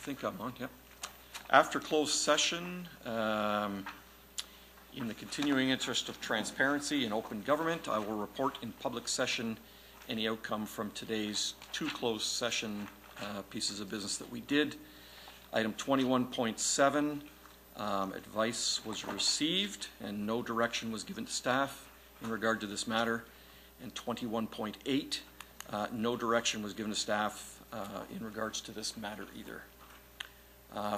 think I'm on, yep. After closed session, in the continuing interest of transparency and open government, I will report in public session any outcome from today's 2 closed session pieces of business that we did. Item 21.7, advice was received and no direction was given to staff in regard to this matter. And 21.8, no direction was given to staff in regards to this matter either.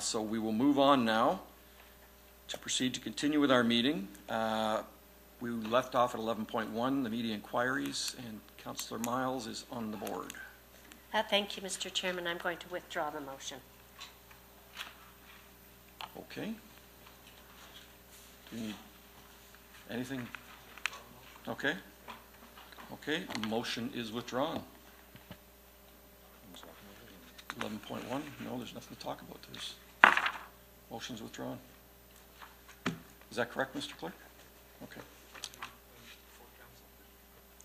So we will move on now to proceed to continue with our meeting. We left off at 11.1, the media inquiries, and Councillor Miles is on the board. Thank you, Mr. Chairman. I'm going to withdraw the motion. Okay. Do you need anything? Okay. Okay, the motion is withdrawn. 11.1, no, there's nothing to talk about. There's motion's withdrawn. Is that correct, Mr. Clerk? Okay.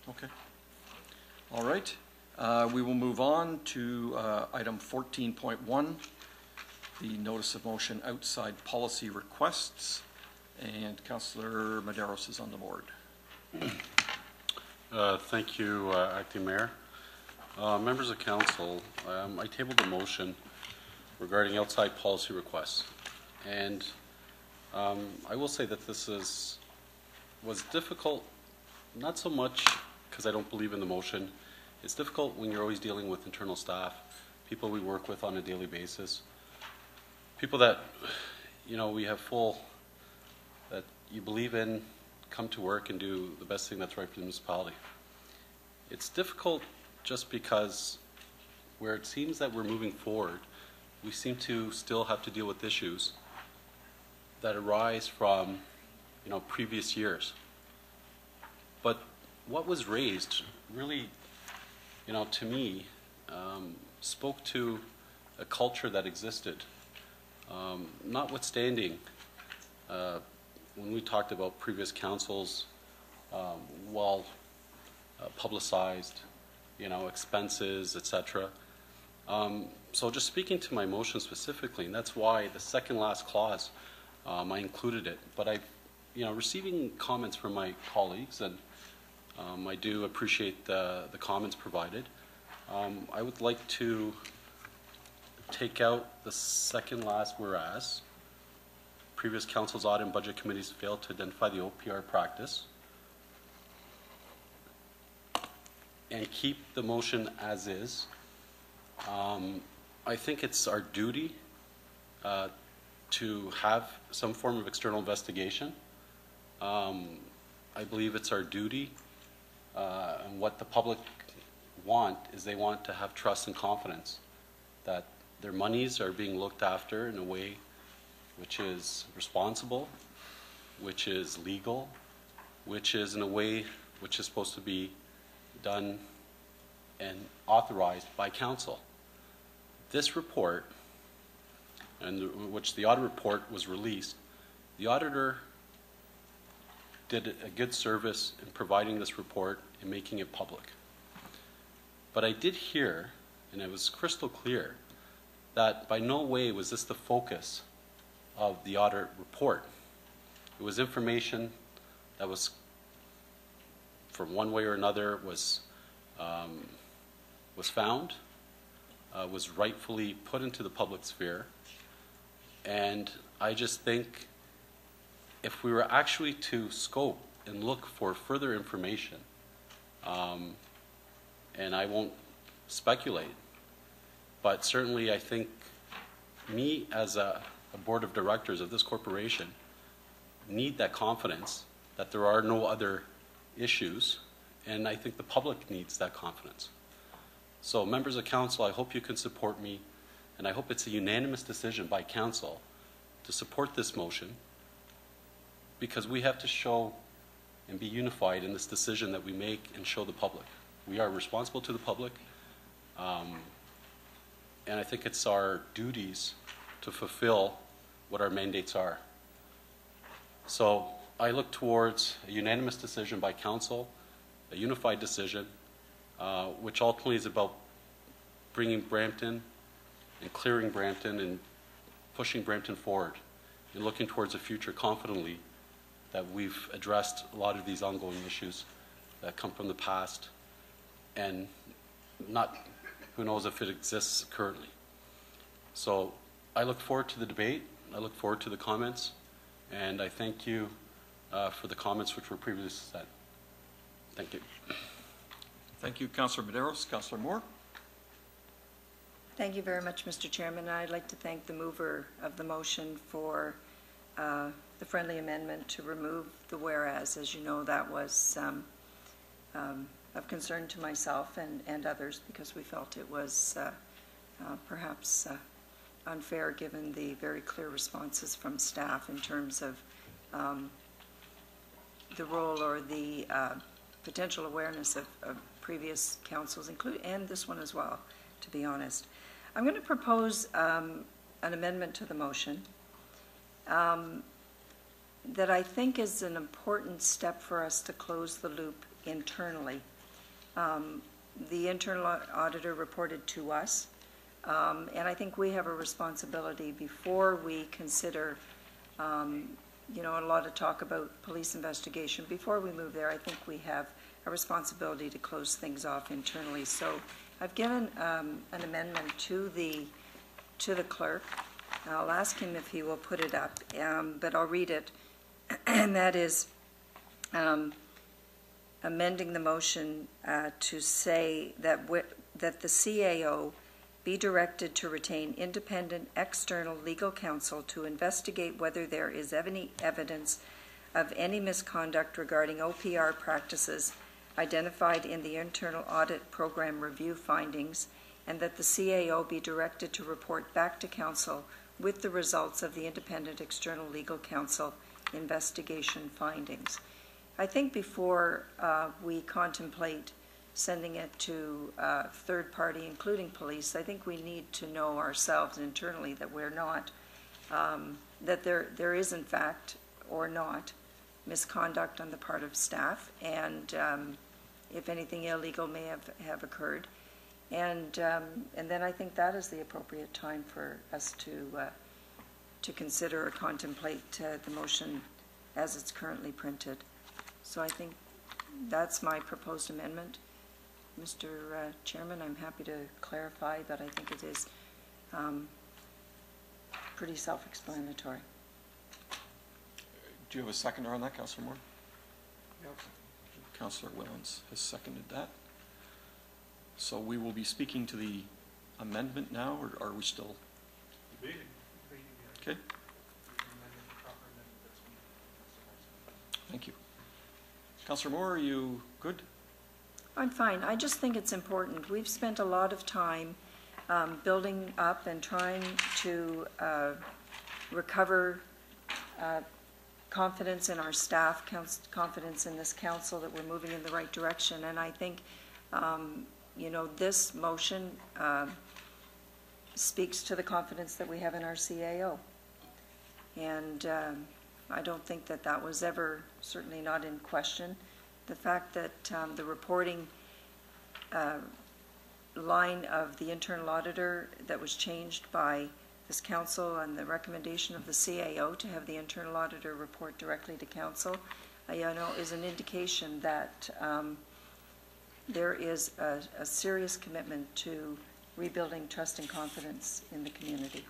Okay. All right. We will move on to item 14.1, the notice of motion outside policy requests, and Councillor Medeiros is on the board. Thank you, Acting Mayor. Members of Council, I tabled a motion regarding outside policy requests, and I will say that this was difficult, not so much because I don't believe in the motion. It's difficult when you're always dealing with internal staff, people we work with on a daily basis, people that, you know, we have that you believe in, come to work and do the best thing that's right for the municipality. It's difficult just because where it seems that we're moving forward, we seem to still have to deal with issues that arise from, you know, previous years. But what was raised really, you know, to me, spoke to a culture that existed. Notwithstanding, when we talked about previous councils, well publicized, you know, expenses, etc. So just speaking to my motion specifically, and that's why the second last clause, I included it. But you know, receiving comments from my colleagues, and I do appreciate the comments provided. I would like to take out the second last whereas. Previous councils, audit and budget committees failed to identify the OPR practice, and keep the motion as is. I think it's our duty to have some form of external investigation. I believe it's our duty, and what the public want is they want to have trust and confidence that their monies are being looked after in a way which is responsible, which is legal, which is in a way which is supposed to be done and authorized by council. This report, and which the audit report was released, the auditor did a good service in providing this report and making it public. But I did hear, and it was crystal clear, that by no way was this the focus of the audit report. It was information that was, from one way or another, was found, was rightfully put into the public sphere, and I just think if we were actually to scope and look for further information, and I won't speculate, but certainly I think me as a board of directors of this corporation need that confidence that there are no other issues, and I think the public needs that confidence. So members of council, I hope you can support me, and I hope it's a unanimous decision by council to support this motion, because we have to show and be unified in this decision that we make and show the public. We are responsible to the public, and I think it's our duties to fulfill what our mandates are. So I look towards a unanimous decision by council, a unified decision, which ultimately is about bringing Brampton and clearing Brampton and pushing Brampton forward and looking towards the future confidently that we've addressed a lot of these ongoing issues that come from the past and not, who knows if it exists currently. So I look forward to the debate. I look forward to the comments, and I thank you for the comments which were previously said. Thank you. Thank you, Councillor Medeiros. Councillor Moore. Thank you very much, Mr. Chairman. I'd like to thank the mover of the motion for the friendly amendment to remove the whereas. As you know, that was of concern to myself and others because we felt it was perhaps unfair given the very clear responses from staff in terms of the role or the potential awareness of previous councils, and this one as well, to be honest. I'm going to propose an amendment to the motion that I think is an important step for us to close the loop internally. The internal auditor reported to us, and I think we have a responsibility before we consider, you know, a lot of talk about police investigation. Before we move there, I think we have a responsibility to close things off internally. So I've given an amendment to the clerk. I'll ask him if he will put it up, but I'll read it. And that is amending the motion to say that that the CAO be directed to retain independent external legal counsel to investigate whether there is any evidence of any misconduct regarding OPR practices identified in the internal audit program review findings, and that the CAO be directed to report back to council with the results of the independent external legal counsel investigation findings. I think before we contemplate sending it to third party, including police, I think we need to know ourselves internally that we're not, that there is in fact or not misconduct on the part of staff, and if anything illegal may have occurred. And then I think that is the appropriate time for us to consider or contemplate the motion as it's currently printed. So I think that's my proposed amendment. Mr. Chairman, I'm happy to clarify, but I think it is pretty self-explanatory. Do you have a seconder on that, Councillor Moore? Yes. Councillor Willens has seconded that. So we will be speaking to the amendment now, or are we still? Debating. Okay. Thank you. Councillor Moore, are you good? I'm fine. I just think it's important. We've spent a lot of time building up and trying to recover confidence in our staff, confidence in this council that we're moving in the right direction. And I think, you know, this motion speaks to the confidence that we have in our CAO. And I don't think that that was ever, certainly not in question. The fact that the reporting line of the internal auditor that was changed by this council and the recommendation of the CAO to have the internal auditor report directly to council, you know, is an indication that there is a serious commitment to rebuilding trust and confidence in the community.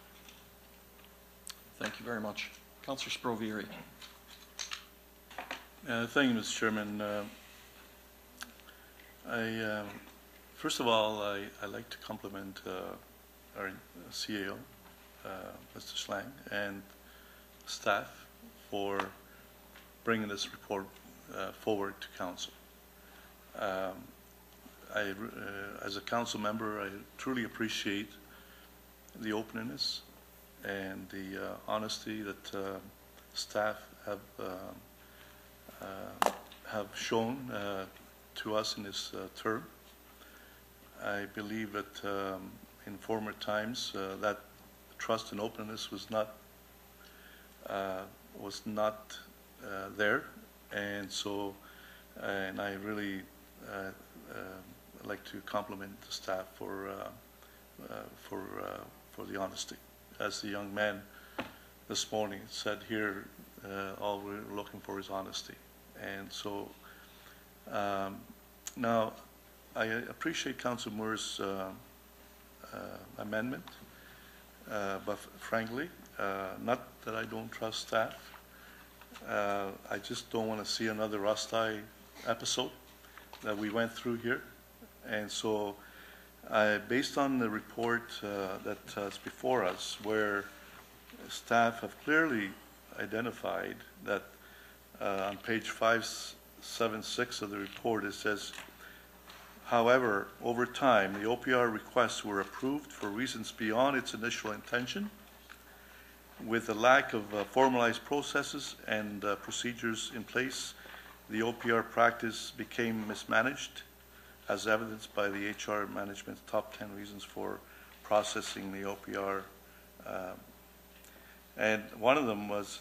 Thank you very much. Councillor Sprovieri. Thank you, Mr. Chairman. First of all, I like to compliment our CAO, Mr. Schlang, and staff for bringing this report forward to council. As a council member, I truly appreciate the openness and the honesty that staff have shown to us in this term. I believe that in former times that trust and openness was not there, and so and I really like to compliment the staff for for the honesty. As the young man this morning said here, all we're looking for is honesty. And so now I appreciate Councilor Moore's amendment, but frankly, not that I don't trust staff. I just don't want to see another Rusty episode that we went through here. And so based on the report that's before us, where staff have clearly identified that on page 576 of the report, it says, however, over time, the OPR requests were approved for reasons beyond its initial intention, with a lack of formalized processes and procedures in place. The OPR practice became mismanaged, as evidenced by the HR management's top 10 reasons for processing the OPR. And one of them was,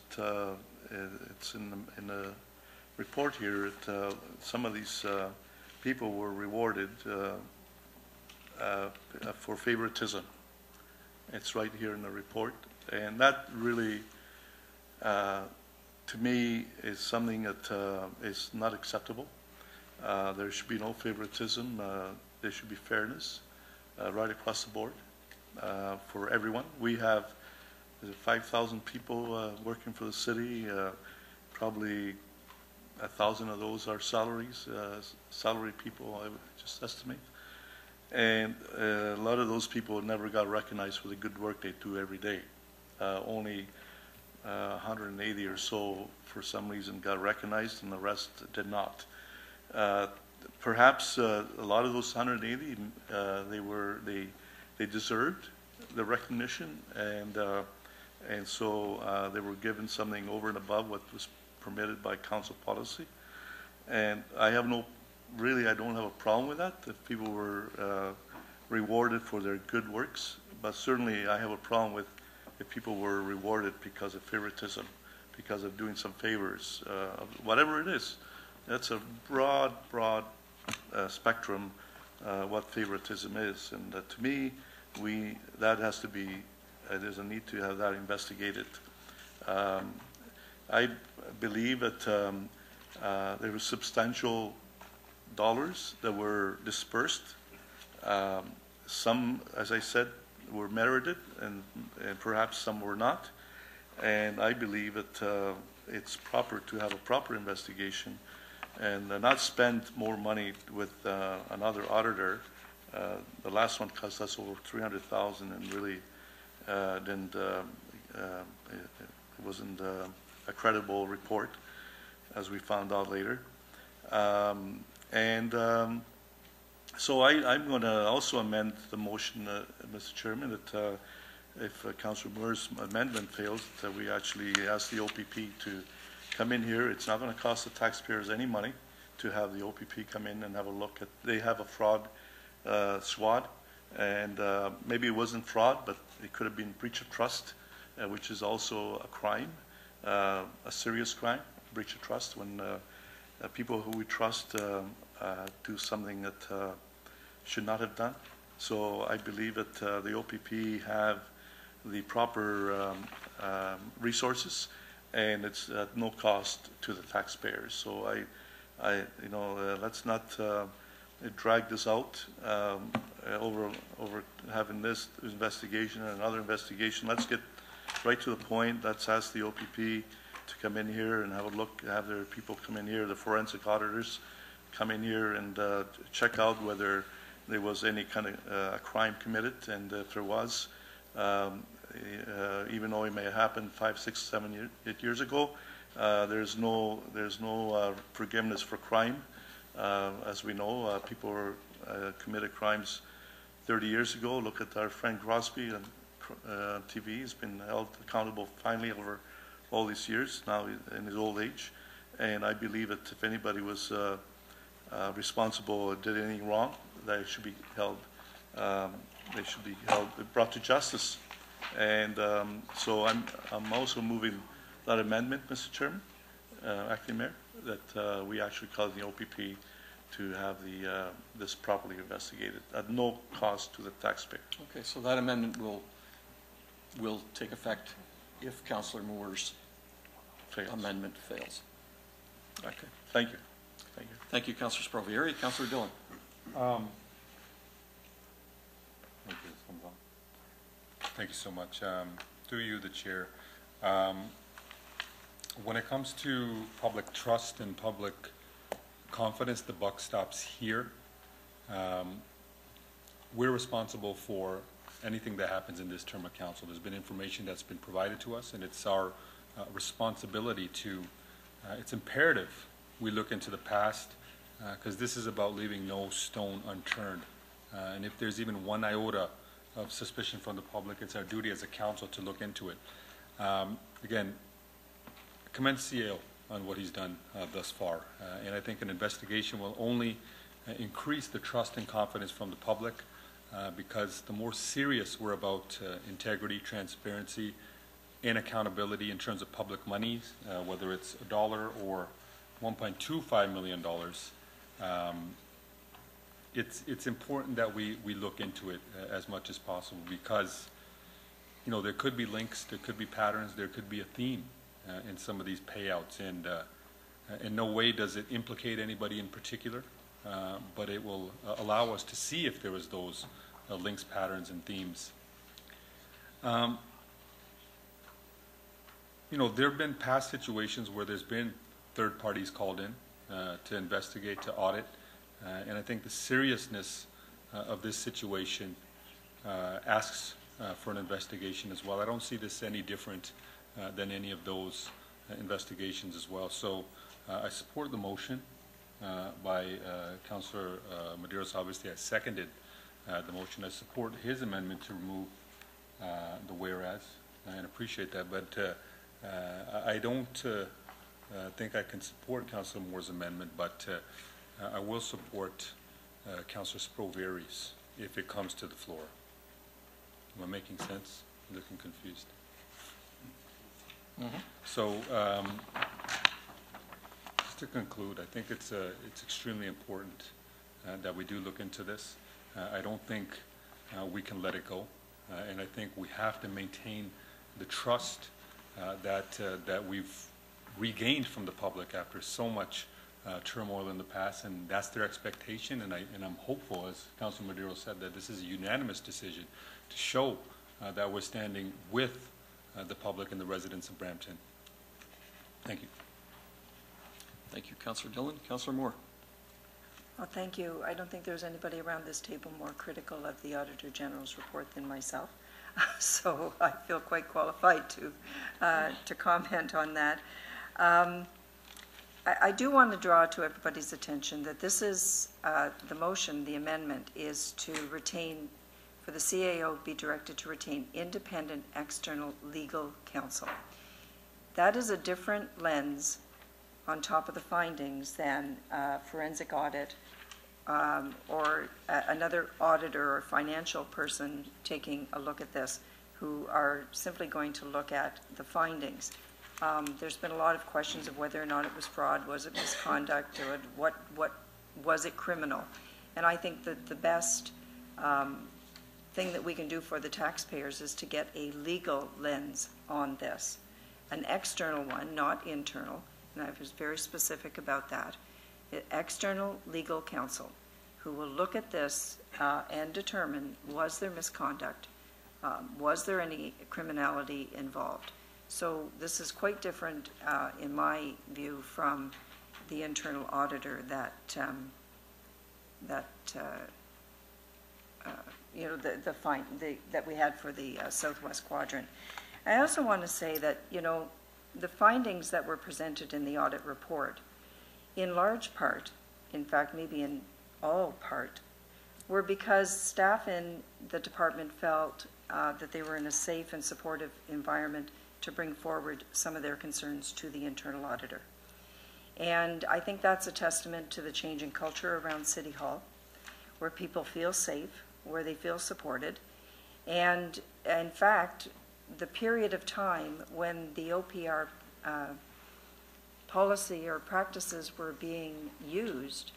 it's in the report here, some of these people were rewarded for favoritism. It's right here in the report. And that really, to me, is something that is not acceptable. There should be no favoritism. There should be fairness right across the board for everyone. We have 5,000 people working for the city. Probably 1,000 of those are salary people, I would just estimate. And a lot of those people never got recognized for the good work they do every day. Only 180 or so, for some reason, got recognized, and the rest did not. Perhaps a lot of those 180, they deserved the recognition, and so they were given something over and above what was permitted by council policy. And I don't have a problem with that, if people were rewarded for their good works, but certainly I have a problem with if people were rewarded because of favoritism, because of doing some favors, whatever it is. That's a broad spectrum, what favoritism is. And to me, that has to be, there's a need to have that investigated. I believe that there were substantial dollars that were dispersed. Some, as I said, were merited, and perhaps some were not. And I believe that it's proper to have a proper investigation and not spend more money with another auditor. The last one cost us over $300,000, and really it wasn't a credible report, as we found out later. So I'm going to also amend the motion, Mr. Chairman, that if Councillor Moore's amendment fails, that we actually ask the OPP to come in here. It's not going to cost the taxpayers any money to have the OPP come in and have a look at. They have a fraud SWOT, and maybe it wasn't fraud, but it could have been breach of trust, which is also a crime, a serious crime, breach of trust, when people who we trust do something that should not have done. So I believe that the OPP have the proper resources, and it's at no cost to the taxpayers. So let's not drag this out over having this investigation and another investigation. Let's get right to the point. Let's ask the OPP to come in here and have a look, have their people come in here, the forensic auditors come in here and check out whether there was any kind of crime committed, and if there was, even though it may have happened 5, 6, 7, 8 years ago, there's no forgiveness for crime. As we know, people committed crimes 30 years ago. Look at our friend Crosby on TV. He's been held accountable finally over all these years, now in his old age. And I believe that if anybody was responsible or did anything wrong, they should be held. They should be brought to justice. And so I'm also moving that amendment, Mr. Chairman, Acting Mayor, that we actually call the OPP to have this properly investigated at no cost to the taxpayer. Okay, so that amendment will will take effect if Councillor Moore's amendment fails. Okay, thank you. Thank you. Thank you, Councillor Sprovieri. Councillor Dillon. Thank you so much. Through you, the chair. When it comes to public trust and public confidence, the buck stops here. We're responsible for anything that happens in this term of council. There's been information that's been provided to us, and it's our responsibility to, it's imperative we look into the past, because this is about leaving no stone unturned. And if there's even one iota of suspicion from the public, it's our duty as a council to look into it. Again, commend CEO on what he's done thus far. And I think an investigation will only increase the trust and confidence from the public, because the more serious we're about integrity, transparency, and accountability in terms of public monies, whether it's $1 or $1.25 million, it's important that we look into it as much as possible, because there could be links, there could be patterns, there could be a theme in some of these payouts, and in no way does it implicate anybody in particular, but it will allow us to see if there was those links, patterns, and themes. There have been past situations where there's been third parties called in to investigate, to audit, and I think the seriousness of this situation asks for an investigation as well. I don't see this any different than any of those investigations as well. So I support the motion by Councillor Medeiros. Obviously, I seconded the motion. I support his amendment to remove the whereas, and appreciate that. But I don't think I can support Councillor Moore's amendment, but I will support Councillor Sprovieri's if it comes to the floor. Am I making sense? I'm looking confused. Mm-hmm. So, just to conclude, I think it's extremely important that we do look into this. I don't think we can let it go, and I think we have to maintain the trust that we've regained from the public after so much turmoil in the past, and that's their expectation. And I'm hopeful, as Councilor Medeiros said, that this is a unanimous decision to show that we're standing with the public and the residents of Brampton. Thank you. Thank you, Councillor Dillon. Councillor Moore. Well, thank you. I don't think there's anybody around this table more critical of the Auditor General's report than myself. So I feel quite qualified to comment on that. I do want to draw to everybody's attention that this is the motion, the amendment, is to retain, for the CAO be directed to retain independent external legal counsel. That is a different lens on top of the findings than forensic audit or another auditor or financial person taking a look at this, who are simply going to look at the findings. There's been a lot of questions of whether or not it was fraud, was it misconduct, or what was it criminal? And I think that the best thing that we can do for the taxpayers is to get a legal lens on this, an external one, not internal, and I was very specific about that. External legal counsel who will look at this and determine, was there misconduct, was there any criminality involved? So this is quite different, in my view, from the internal auditor that that we had for the Southwest Quadrant. I also want to say that the findings that were presented in the audit report, in large part, in fact maybe in all part, were because staff in the department felt that they were in a safe and supportive environment to bring forward some of their concerns to the internal auditor. And I think that's a testament to the change in culture around City Hall, where people feel safe, where they feel supported. And in fact, the period of time when the OPR policy or practices were being used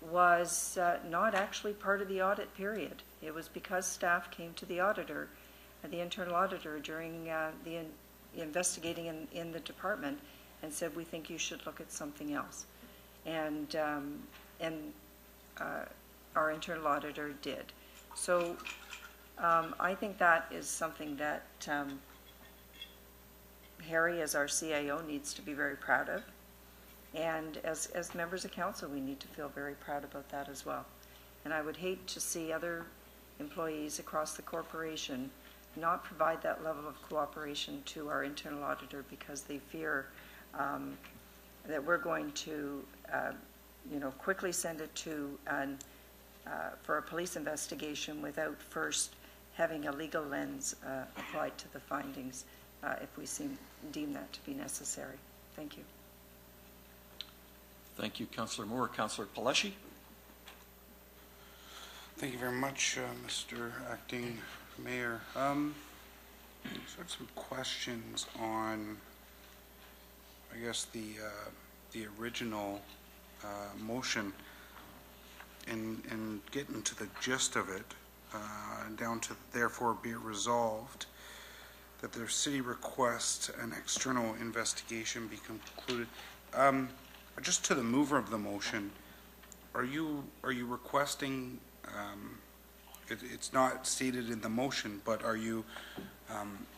was not actually part of the audit period. It was because staff came to the auditor the internal auditor during investigating in the department and said, we think you should look at something else. And our internal auditor did. So I think that is something that Harry, as our CIO, needs to be very proud of. And as members of council, we need to feel very proud about that as well. And I would hate to see other employees across the corporation not provide that level of cooperation to our internal auditor because they fear that we're going to, quickly send it to for a police investigation without first having a legal lens applied to the findings if we deem that to be necessary. Thank you. Thank you, Councillor Moore. Councillor Paleshi? Thank you very much, Mr. Acting Mayor. So I have some questions on, I guess, the original motion and getting to the gist of it, down to therefore be it resolved that the city requests an external investigation be concluded. Just to the mover of the motion, are you requesting? It's not stated in the motion, but are you?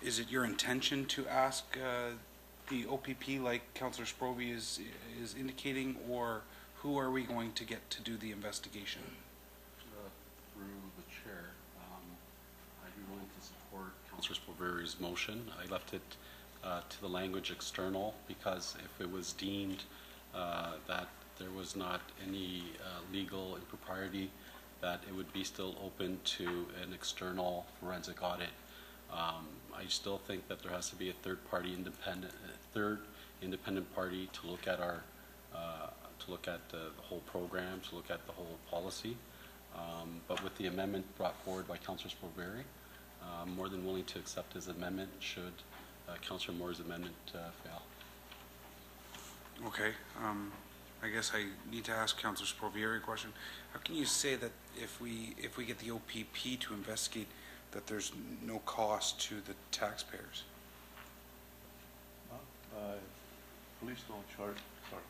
Is it your intention to ask the OPP, like Councillor Sprovey is indicating, or who are we going to get to do the investigation? Through the chair, I'd be willing to support Councillor Sprovey's motion. I left it to the language external because if it was deemed that there was not any legal impropriety, that it would be still open to an external forensic audit. I still think that there has to be a third independent party to look at our the whole program, to look at the whole policy. But with the amendment brought forward by Councillor Sprovey, I'm more than willing to accept his amendment should Councillor Moore's amendment fail. Okay. I guess I need to ask Councillor Sprovey a question. How can you say that if we get the OPP to investigate, that there's no cost to the taxpayers? Police don't charge. Sorry.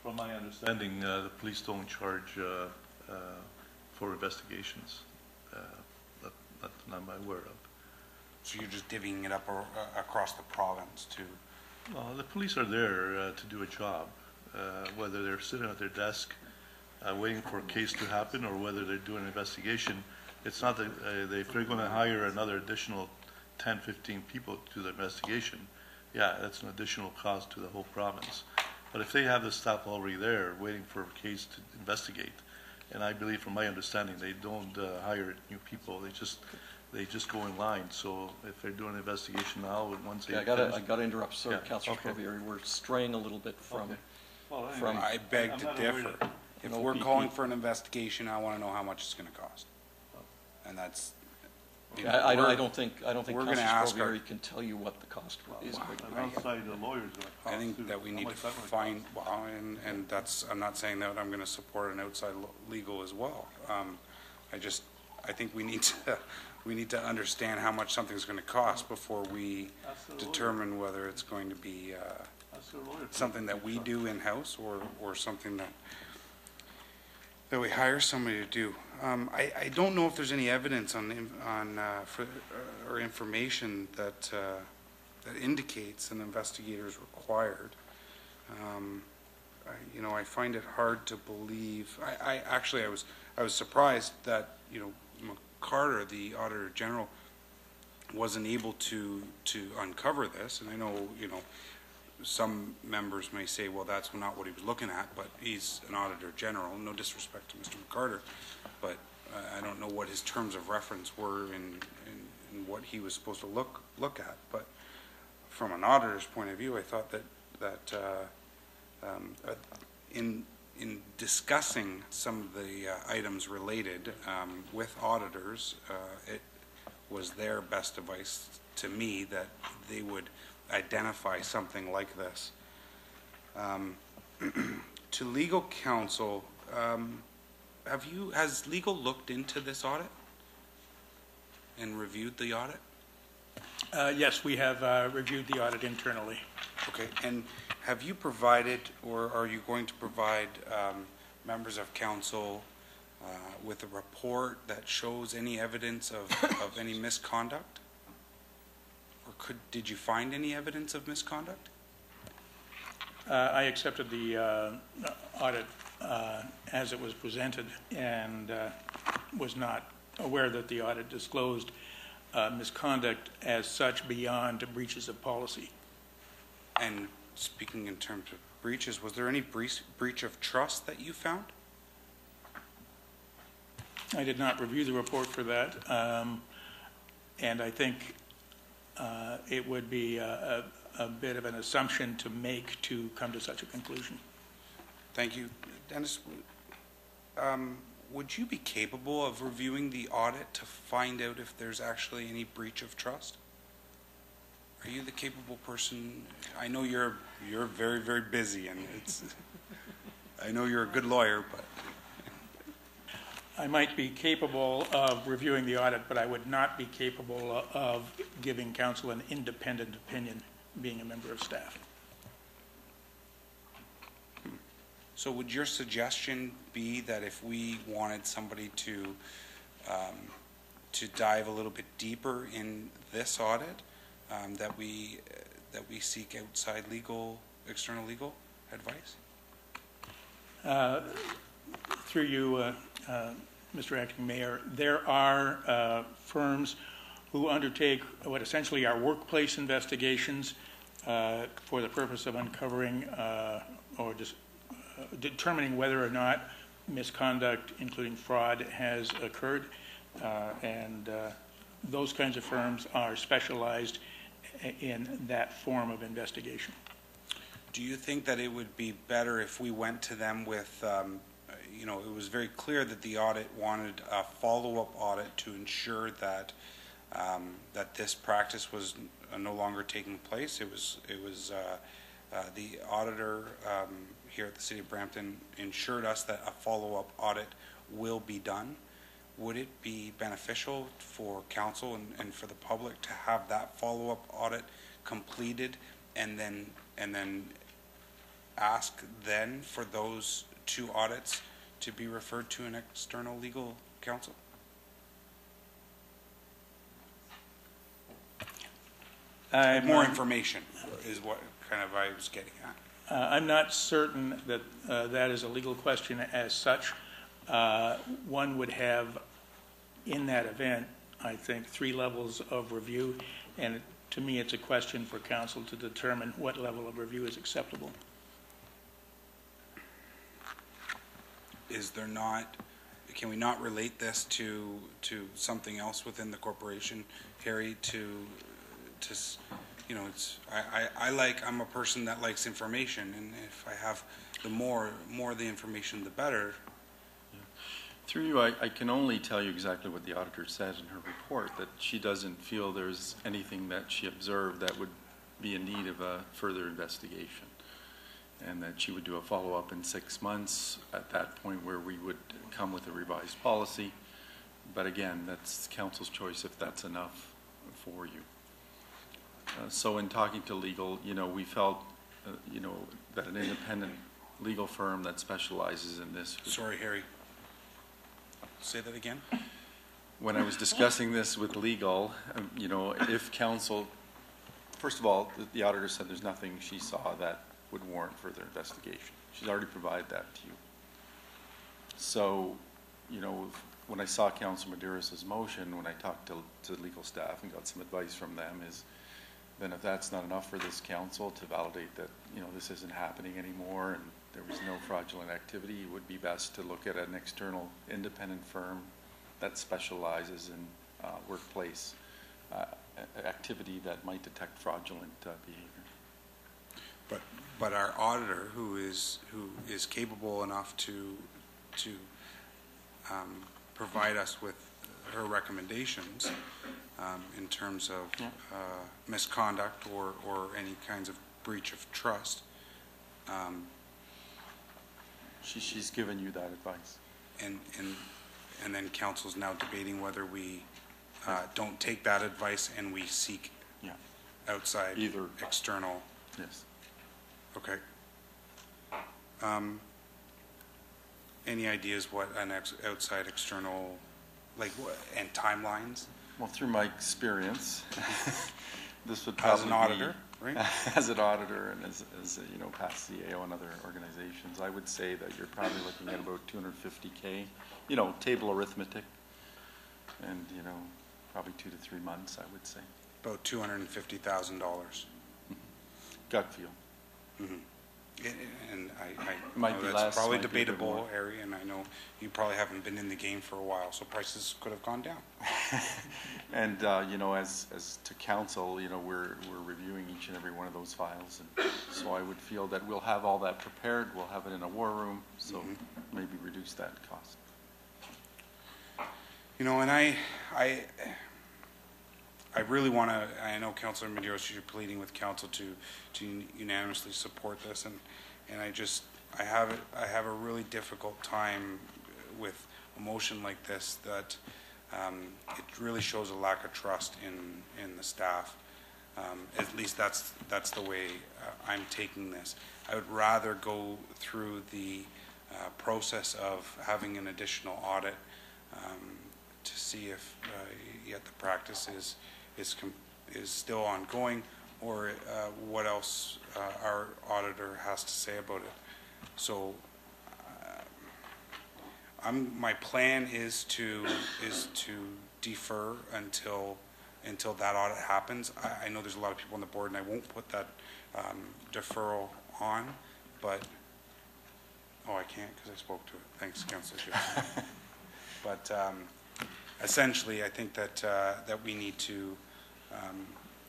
From my understanding, the police don't charge for investigations. That I'm aware of. So you're just divvying it up across the province to? Well, the police are there to do a job, whether they're sitting at their desk waiting for a case to happen or whether they're doing an investigation. It's not that if they're going to hire another additional 10, 15 people to the investigation, yeah, that's an additional cost to the whole province. But if they have the staff already there waiting for a case to investigate, and I believe from my understanding they don't hire new people, they just go in line. So if they're doing an investigation now, once they I got to interrupt, sir, Yeah, Councillor okay. Sprovey. We're straying a little bit from Okay. Well, anyway, from I beg to I'm not aware differ. that- If an we're OPP. calling for an investigation, I want to know how much it's going to cost. And that's. I don't think we're Councillor gonna ask our- Sprovey can tell you what the cost is going to be. I'm outside the lawyer's going to cost I think too. that we How need to much that gonna find, cost? well, and that's, I'm not saying that I'm going to support an outside legal as well. I think we need to understand how much something's going to cost before we Ask the lawyer. determine whether it's going to be Ask the lawyer. something that we do in-house or something that we hire somebody to do. I don't know if there's any evidence or information that indicates an investigator is required. I find it hard to believe. I was surprised that McCarter, the Auditor General, wasn't able to uncover this. And I know some members may say, well, that's not what he was looking at, but he's an Auditor General. No disrespect to Mr. McCarter, but I don't know what his terms of reference were in what he was supposed to look at. But from an auditor's point of view, I thought that in discussing some of the items related with auditors, it was their best advice to me that they would identify something like this. To legal counsel, has legal looked into this audit and reviewed the audit? Yes, we have reviewed the audit internally. Okay, and have you provided, or are you going to provide members of council with a report that shows any evidence of any misconduct? Or did you find any evidence of misconduct? I accepted the audit as it was presented and was not aware that the audit disclosed misconduct as such beyond breaches of policy. And speaking in terms of breaches, was there any breach of trust that you found? I did not review the report for that, and I think it would be a bit of an assumption to make to come to such a conclusion. Thank you. Dennis, would you be capable of reviewing the audit to find out if there's actually any breach of trust? Are you the capable person? I know you're very, very busy, and I know you're a good lawyer, but I might be capable of reviewing the audit, but I would not be capable of giving council an independent opinion, being a member of staff. So would your suggestion be that if we wanted somebody to dive a little bit deeper in this audit, that we seek outside external legal advice? Through you, Mr. Acting Mayor, there are firms who undertake what essentially are workplace investigations for the purpose of uncovering or just determining whether or not misconduct, including fraud, has occurred. And those kinds of firms are specialized in that form of investigation. Do you think that it would be better if we went to them with, it was very clear that the audit wanted a follow-up audit to ensure that that this practice was no longer taking place. It was the auditor here at the City of Brampton ensured us that a follow-up audit will be done. Would it be beneficial for council and for the public to have that follow-up audit completed and then ask then for those two audits to be referred to an external legal counsel? More information is what kind of I was getting at. I'm not certain that that is a legal question as such. One would have, in that event, I think, 3 levels of review, and to me it's a question for council to determine what level of review is acceptable. Is there not, can we not relate this to something else within the corporation, Harry, I'm a person that likes information, and if I have the more the information, the better. Through you, I can only tell you exactly what the auditor said in her report, that she doesn't feel there's anything that she observed that would be in need of a further investigation, and that she would do a follow-up in 6 months at that point where we would come with a revised policy. But again, that's council's choice if that's enough for you. So in talking to legal, we felt, that an independent legal firm that specializes in this. Sorry, Harry. Say that again. When I was discussing this with legal, if council, first of all, the auditor said there's nothing she saw that would warrant further investigation. She's already provided that to you. So, when I saw Councilor Medeiros' motion, when I talked to legal staff and got some advice from them, is then if that's not enough for this council to validate that, this isn't happening anymore and there was no fraudulent activity, it would be best to look at an external independent firm that specializes in workplace activity that might detect fraudulent behavior. But our auditor, who is capable enough to provide us with her recommendations in terms of misconduct or any kinds of breach of trust. She's given you that advice. and then council's now debating whether we don't take that advice and we seek Yeah. outside Either. external. Yes. Okay. Any ideas what an outside external, like, and timelines Well, through my experience, this would as probably an be- auditor, right? As an auditor and as you know, past CAO and other organizations, I would say that you're probably looking at about 250K, you know, table arithmetic, and, you know, probably 2 to 3 months, I would say. About $250,000. Gut feel. And I Might know be that's less, probably might be a bit debatable more. area, and I know you probably haven't been in the game for a while, so prices could have gone down. And, you know, as to council, you know, we're reviewing each and every one of those files. And so I would feel that we'll have all that prepared. We'll have it in a war room. So maybe reduce that cost. You know, and I really want to, I know Councilor Medeiros, you're pleading with council to unanimously support this, and I have a really difficult time with a motion like this that it really shows a lack of trust in the staff. At least that's the way I'm taking this. I would rather go through the process of having an additional audit to see if yet the practice is still ongoing, or what else our auditor has to say about it. So my plan is to defer until that audit happens. I know there's a lot of people on the board, and I won't put that deferral on, but I can't because I spoke to it. Thanks, Councilor. But essentially, I think that we need to,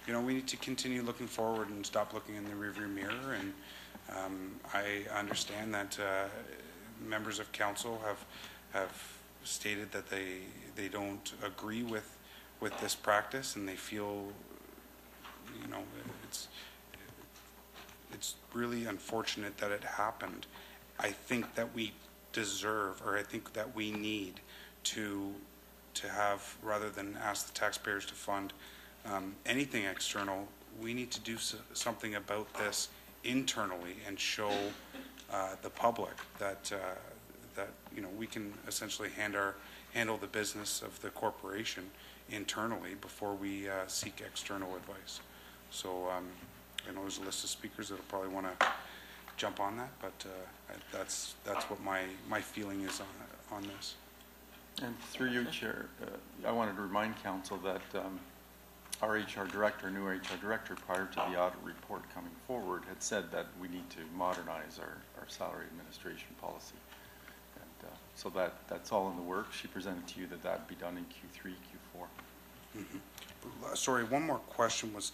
we need to continue looking forward and stop looking in the rearview mirror. And I understand that members of council have stated that they don't agree with this practice, and they feel, it's really unfortunate that it happened. I think that we deserve, or I think that we need to have, rather than ask the taxpayers to fund anything external, we need to do something about this internally and show the public that we can essentially handle the business of the corporation internally before we seek external advice. So I know there's a list of speakers that'll probably want to jump on that, but that's what my feeling is on this. And through you, Chair, I wanted to remind council that our HR director, new HR director, prior to the audit report coming forward, had said that we need to modernize our salary administration policy. And so that's all in the works. She presented to you that that'd be done in Q3, Q4. Mm-hmm. Sorry, one more question was,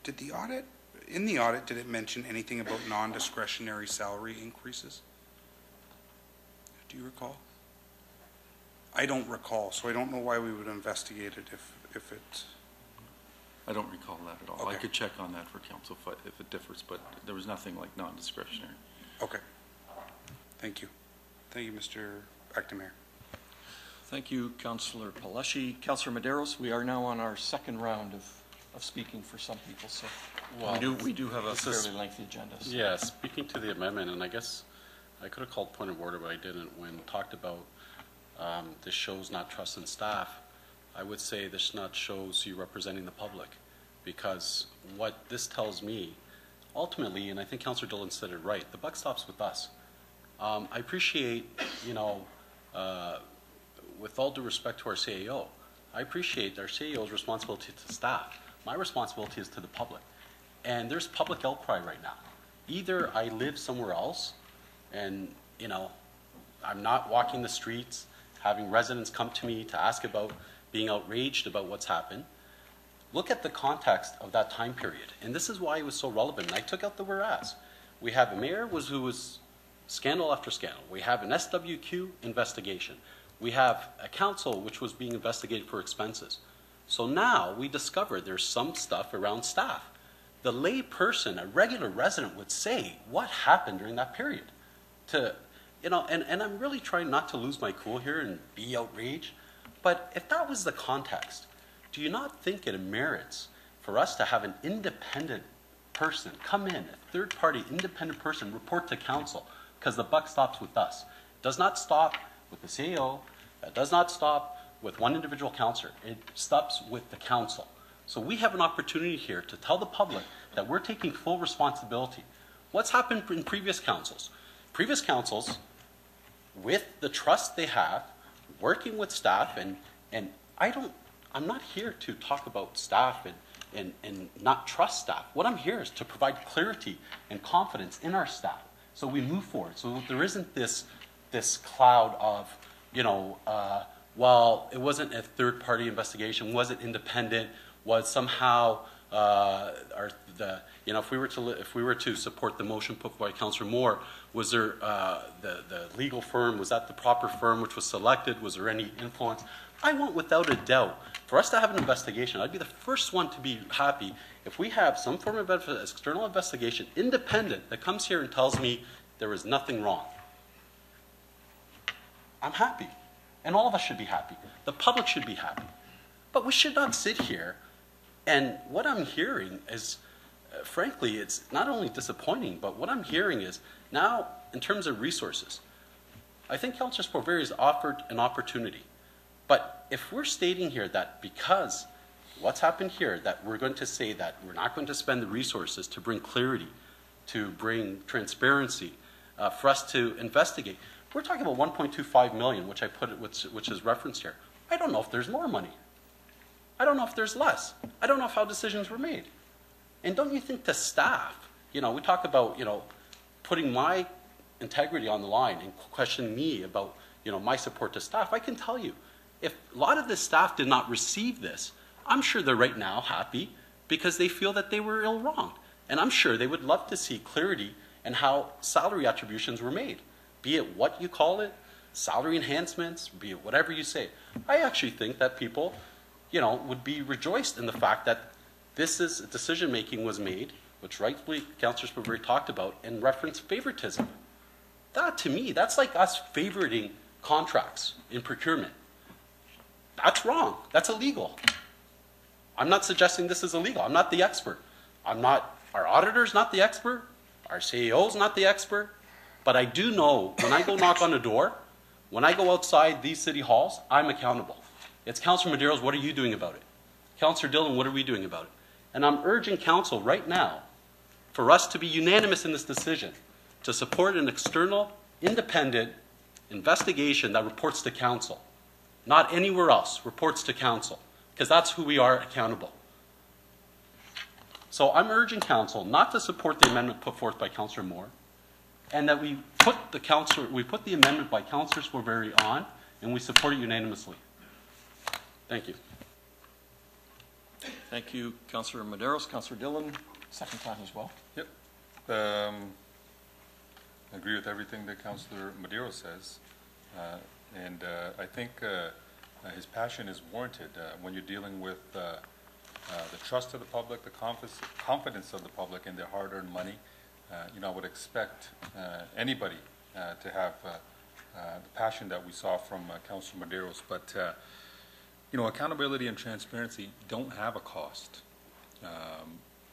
did the audit, did it mention anything about non-discretionary salary increases? Do you recall? I don't recall, so I don't know why we would investigate it if it... I don't recall that at all. Okay. I could check on that for council if it differs, but there was nothing like non-discretionary. Okay. Thank you. Thank you, Mr. Acting Mayor. Thank you, Councillor Palashi. Councillor Medeiros, we are now on our second round of speaking for some people, so we do have a fairly lengthy agenda. So. Yeah, speaking to the amendment, and I guess I could have called point of order, but I didn't. When talked about this shows not trust in staff, I would say this not shows you representing the public, because what this tells me, ultimately, and I think Councillor Dillon said it right, the buck stops with us. I appreciate, with all due respect to our CAO, I appreciate our CAO's responsibility to staff. My responsibility is to the public. And there's public outcry right now. Either I live somewhere else and, I'm not walking the streets, having residents come to me to ask about being outraged about what's happened. Look at the context of that time period. And this is why it was so relevant. And I took out the whereas. We have a mayor who was scandal after scandal. We have an SWQ investigation. We have a council which was being investigated for expenses. So now we discover there's some stuff around staff. The lay person, a regular resident, would say, what happened during that period? you know, and I'm really trying not to lose my cool here and be outraged, but if that was the context, do you not think it merits for us to have an independent person come in, a third-party independent person, report to council? Because the buck stops with us. It does not stop with the CEO. It does not stop with one individual councillor. It stops with the council. So we have an opportunity here to tell the public that we're taking full responsibility. What's happened in previous councils? Previous councils, with the trust they have, working with staff, and I'm not here to talk about staff and not trust staff. What I'm here is to provide clarity and confidence in our staff so we move forward. So there isn't this cloud of, you know, well, it wasn't a third-party investigation, wasn't independent, was somehow, you know, if we were to support the motion put by Councillor Moore, was there the legal firm, was that the proper firm which was selected? Was there any influence? I want, without a doubt, for us to have an investigation, I'd be the first one to be happy if we have some form of external investigation, independent, that comes here and tells me there is nothing wrong. I'm happy. And all of us should be happy. The public should be happy. But we should not sit here, and what I'm hearing is, frankly, it's not only disappointing, but what I'm hearing is, now, in terms of resources, I think Councillor Sporveri has offered an opportunity. But if we're stating here that because what's happened here, that we're going to say that we're not going to spend the resources to bring clarity, to bring transparency, for us to investigate, we're talking about 1.25 million, which which is referenced here. I don't know if there's more money. I don't know if there's less. I don't know how decisions were made. And don't you think the staff, you know, we talk about, you know, putting my integrity on the line and questioning me about, you know, my support to staff. I can tell you, if a lot of the staff did not receive this, I'm sure they're right now happy because they feel that they were ill-wronged. And I'm sure they would love to see clarity in how salary attributions were made. Be it what you call it, salary enhancements, be it whatever you say. I actually think that people, you know, would be rejoiced in the fact that decision-making was made, which rightfully Councillor Sporveri talked about, and referenced favoritism. That, to me, that's like us favoriting contracts in procurement. That's wrong. That's illegal. I'm not suggesting this is illegal. I'm not the expert. Our auditor's not the expert. Our CEO's not the expert. But I do know when I go knock on the door, when I go outside these city halls, I'm accountable. It's Councillor Medeiros, what are you doing about it? Councillor Dillon, what are we doing about it? And I'm urging council right now for us to be unanimous in this decision to support an external, independent investigation that reports to council. Not anywhere else, reports to council, because that's who we are accountable. So I'm urging council not to support the amendment put forth by Councillor Moore, and that we put the amendment by Councillor Sporveri on, and we support it unanimously. Thank you. Thank you, Councillor Medeiros. Councillor Dillon, second time as well. Yep. I agree with everything that Councillor Medeiros says. And I think his passion is warranted when you're dealing with the trust of the public, the confidence of the public in their hard-earned money. You know, I would expect anybody to have the passion that we saw from Councillor Medeiros. But, you know, accountability and transparency don't have a cost.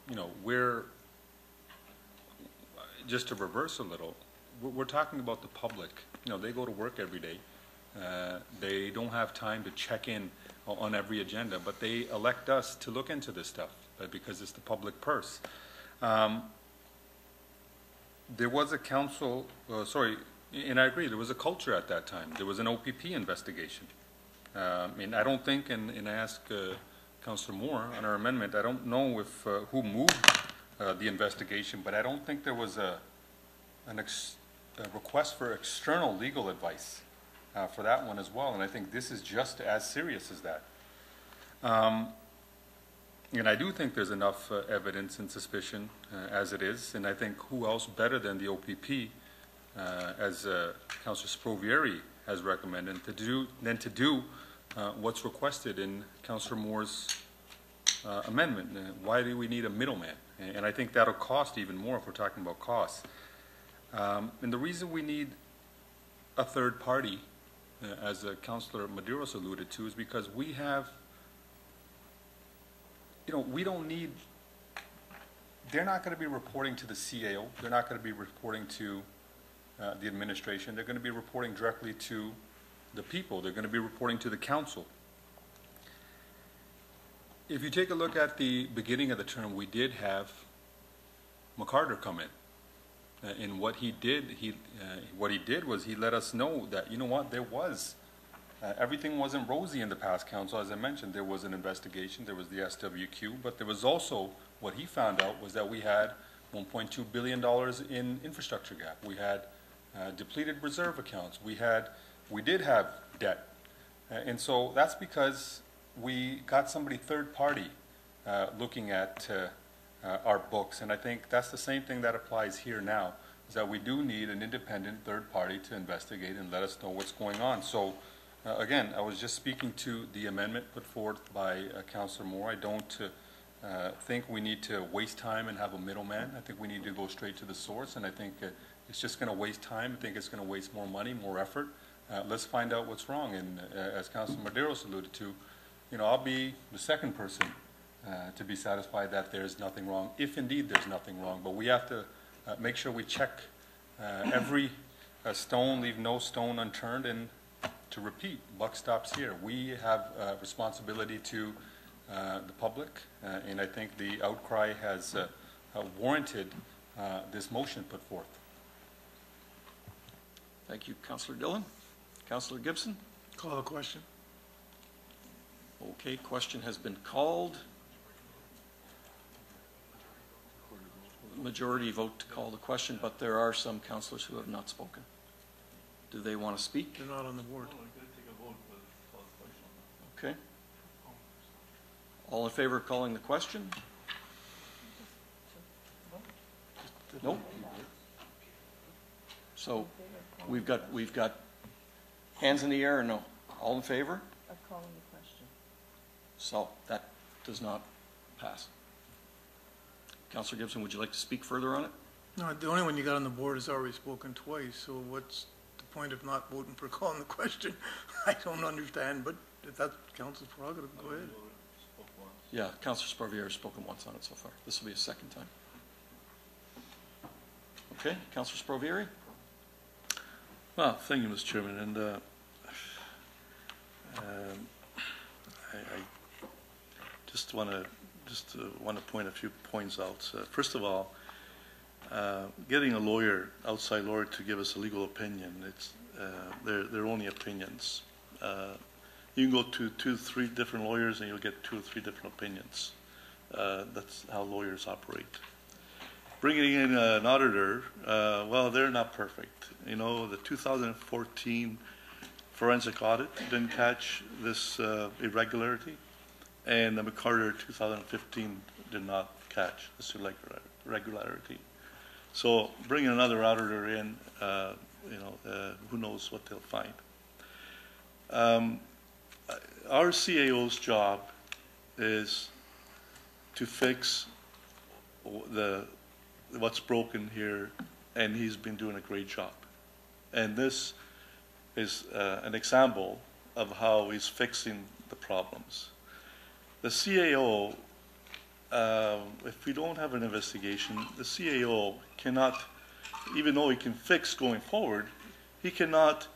You know, just to reverse a little, we're talking about the public. You know, they go to work every day. They don't have time to check in on every agenda, but they elect us to look into this stuff because it's the public purse. There was a council, and I agree, there was a culture at that time. There was an OPP investigation. And I don't think, and I ask Councillor Moore on our amendment, I don't know if who moved the investigation, but I don't think there was a request for external legal advice for that one as well, and I think this is just as serious as that. And I do think there's enough evidence and suspicion as it is, and I think who else better than the OPP, as Councillor Sporveri has recommended, to do what's requested in Councillor Moore's amendment. Why do we need a middleman? And I think that'll cost even more if we're talking about costs. And the reason we need a third party, as Councilor Maderos alluded to, is because we have, we don't need, they're not going to be reporting to the CAO. They're not going to be reporting to the administration. They're going to be reporting directly to the people. They're going to be reporting to the council. If you take a look at the beginning of the term, we did have McCarter come in. And what he did, was he let us know that, you know what, there was, everything wasn't rosy in the past council. As I mentioned, there was an investigation, there was the SWQ, but there was also, what he found out was that we had $1.2 billion in infrastructure gap. We had depleted reserve accounts. We did have debt. And so that's because we got somebody third party looking at our books, and I think that's the same thing that applies here now, is that we do need an independent third party to investigate and let us know what's going on. So again, I was just speaking to the amendment put forth by Councillor Moore. I don't think we need to waste time and have a middleman. I think we need to go straight to the source, and I think it's just going to waste time. I think it's going to waste more money, more effort. Let's find out what's wrong, and as Councillor Maderos alluded to, I'll be the second person to be satisfied that there's nothing wrong, if indeed there's nothing wrong. But we have to make sure we check every stone, leave no stone unturned, and to repeat, buck stops here. We have a responsibility to the public, and I think the outcry has warranted this motion put forth. Thank you, Councillor Dillon. Councillor Gibson? Call the question. Okay, question has been called. Majority vote to call the question, but there are some councillors who have not spoken. Do they want to speak? They're not on the board. Okay. All in favor of calling the question? No? So we've got hands in the air or no? All in favor? Of calling the question. So that does not pass. Councillor Gibson, would you like to speak further on it? No, the only one you got on the board has already spoken twice, so what's the point of not voting for calling the question? I don't understand, but if that's council's prerogative, go ahead. Yeah, Councillor Sparvier has spoken once on it so far. This will be a second time. Okay, Councillor Sparvier? Well, thank you, Mr. Chairman, and I just want to point a few points out. First of all, getting a lawyer, outside lawyer, to give us a legal opinion, they're only opinions. You can go to 2-3 different lawyers and you'll get 2 or 3 different opinions. That's how lawyers operate. Bringing in an auditor, well, they're not perfect. The 2014 forensic audit didn't catch this irregularity, and the McCarter 2015 did not catch this irregularity. So bringing another auditor in, who knows what they'll find. Our CAO's job is to fix what's broken here, and he's been doing a great job. And this is an example of how he's fixing the problems. The CAO, if we don't have an investigation, the CAO cannot, even though he can fix going forward, he cannot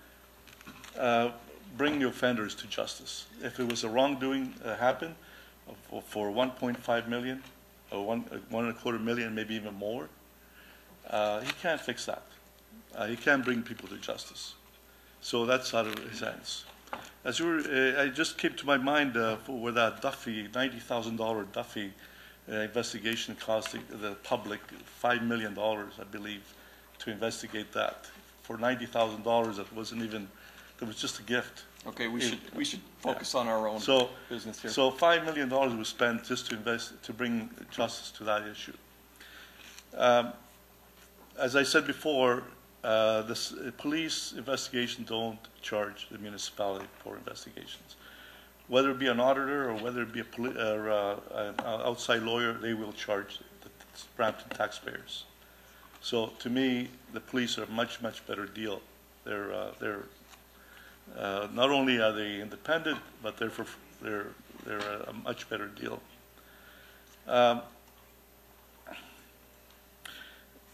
bring the offenders to justice. If it was a wrongdoing happened for 1.5 million, or 1.25 million, maybe even more, he can't fix that. He can't bring people to justice. So that's out of his hands. As you were, I just came to my mind where that Duffy, $90,000 Duffy investigation cost the public $5 million, I believe, to investigate that. For $90,000, that wasn't even, it was just a gift. Okay, we should focus on our own business here. So $5 million was spent just to bring justice to that issue. As I said before, the police investigation don't charge the municipality for investigations. Whether it be an auditor or whether it be an outside lawyer, they will charge the Brampton taxpayers. So to me, the police are a much, much better deal Not only are they independent, but they're a much better deal.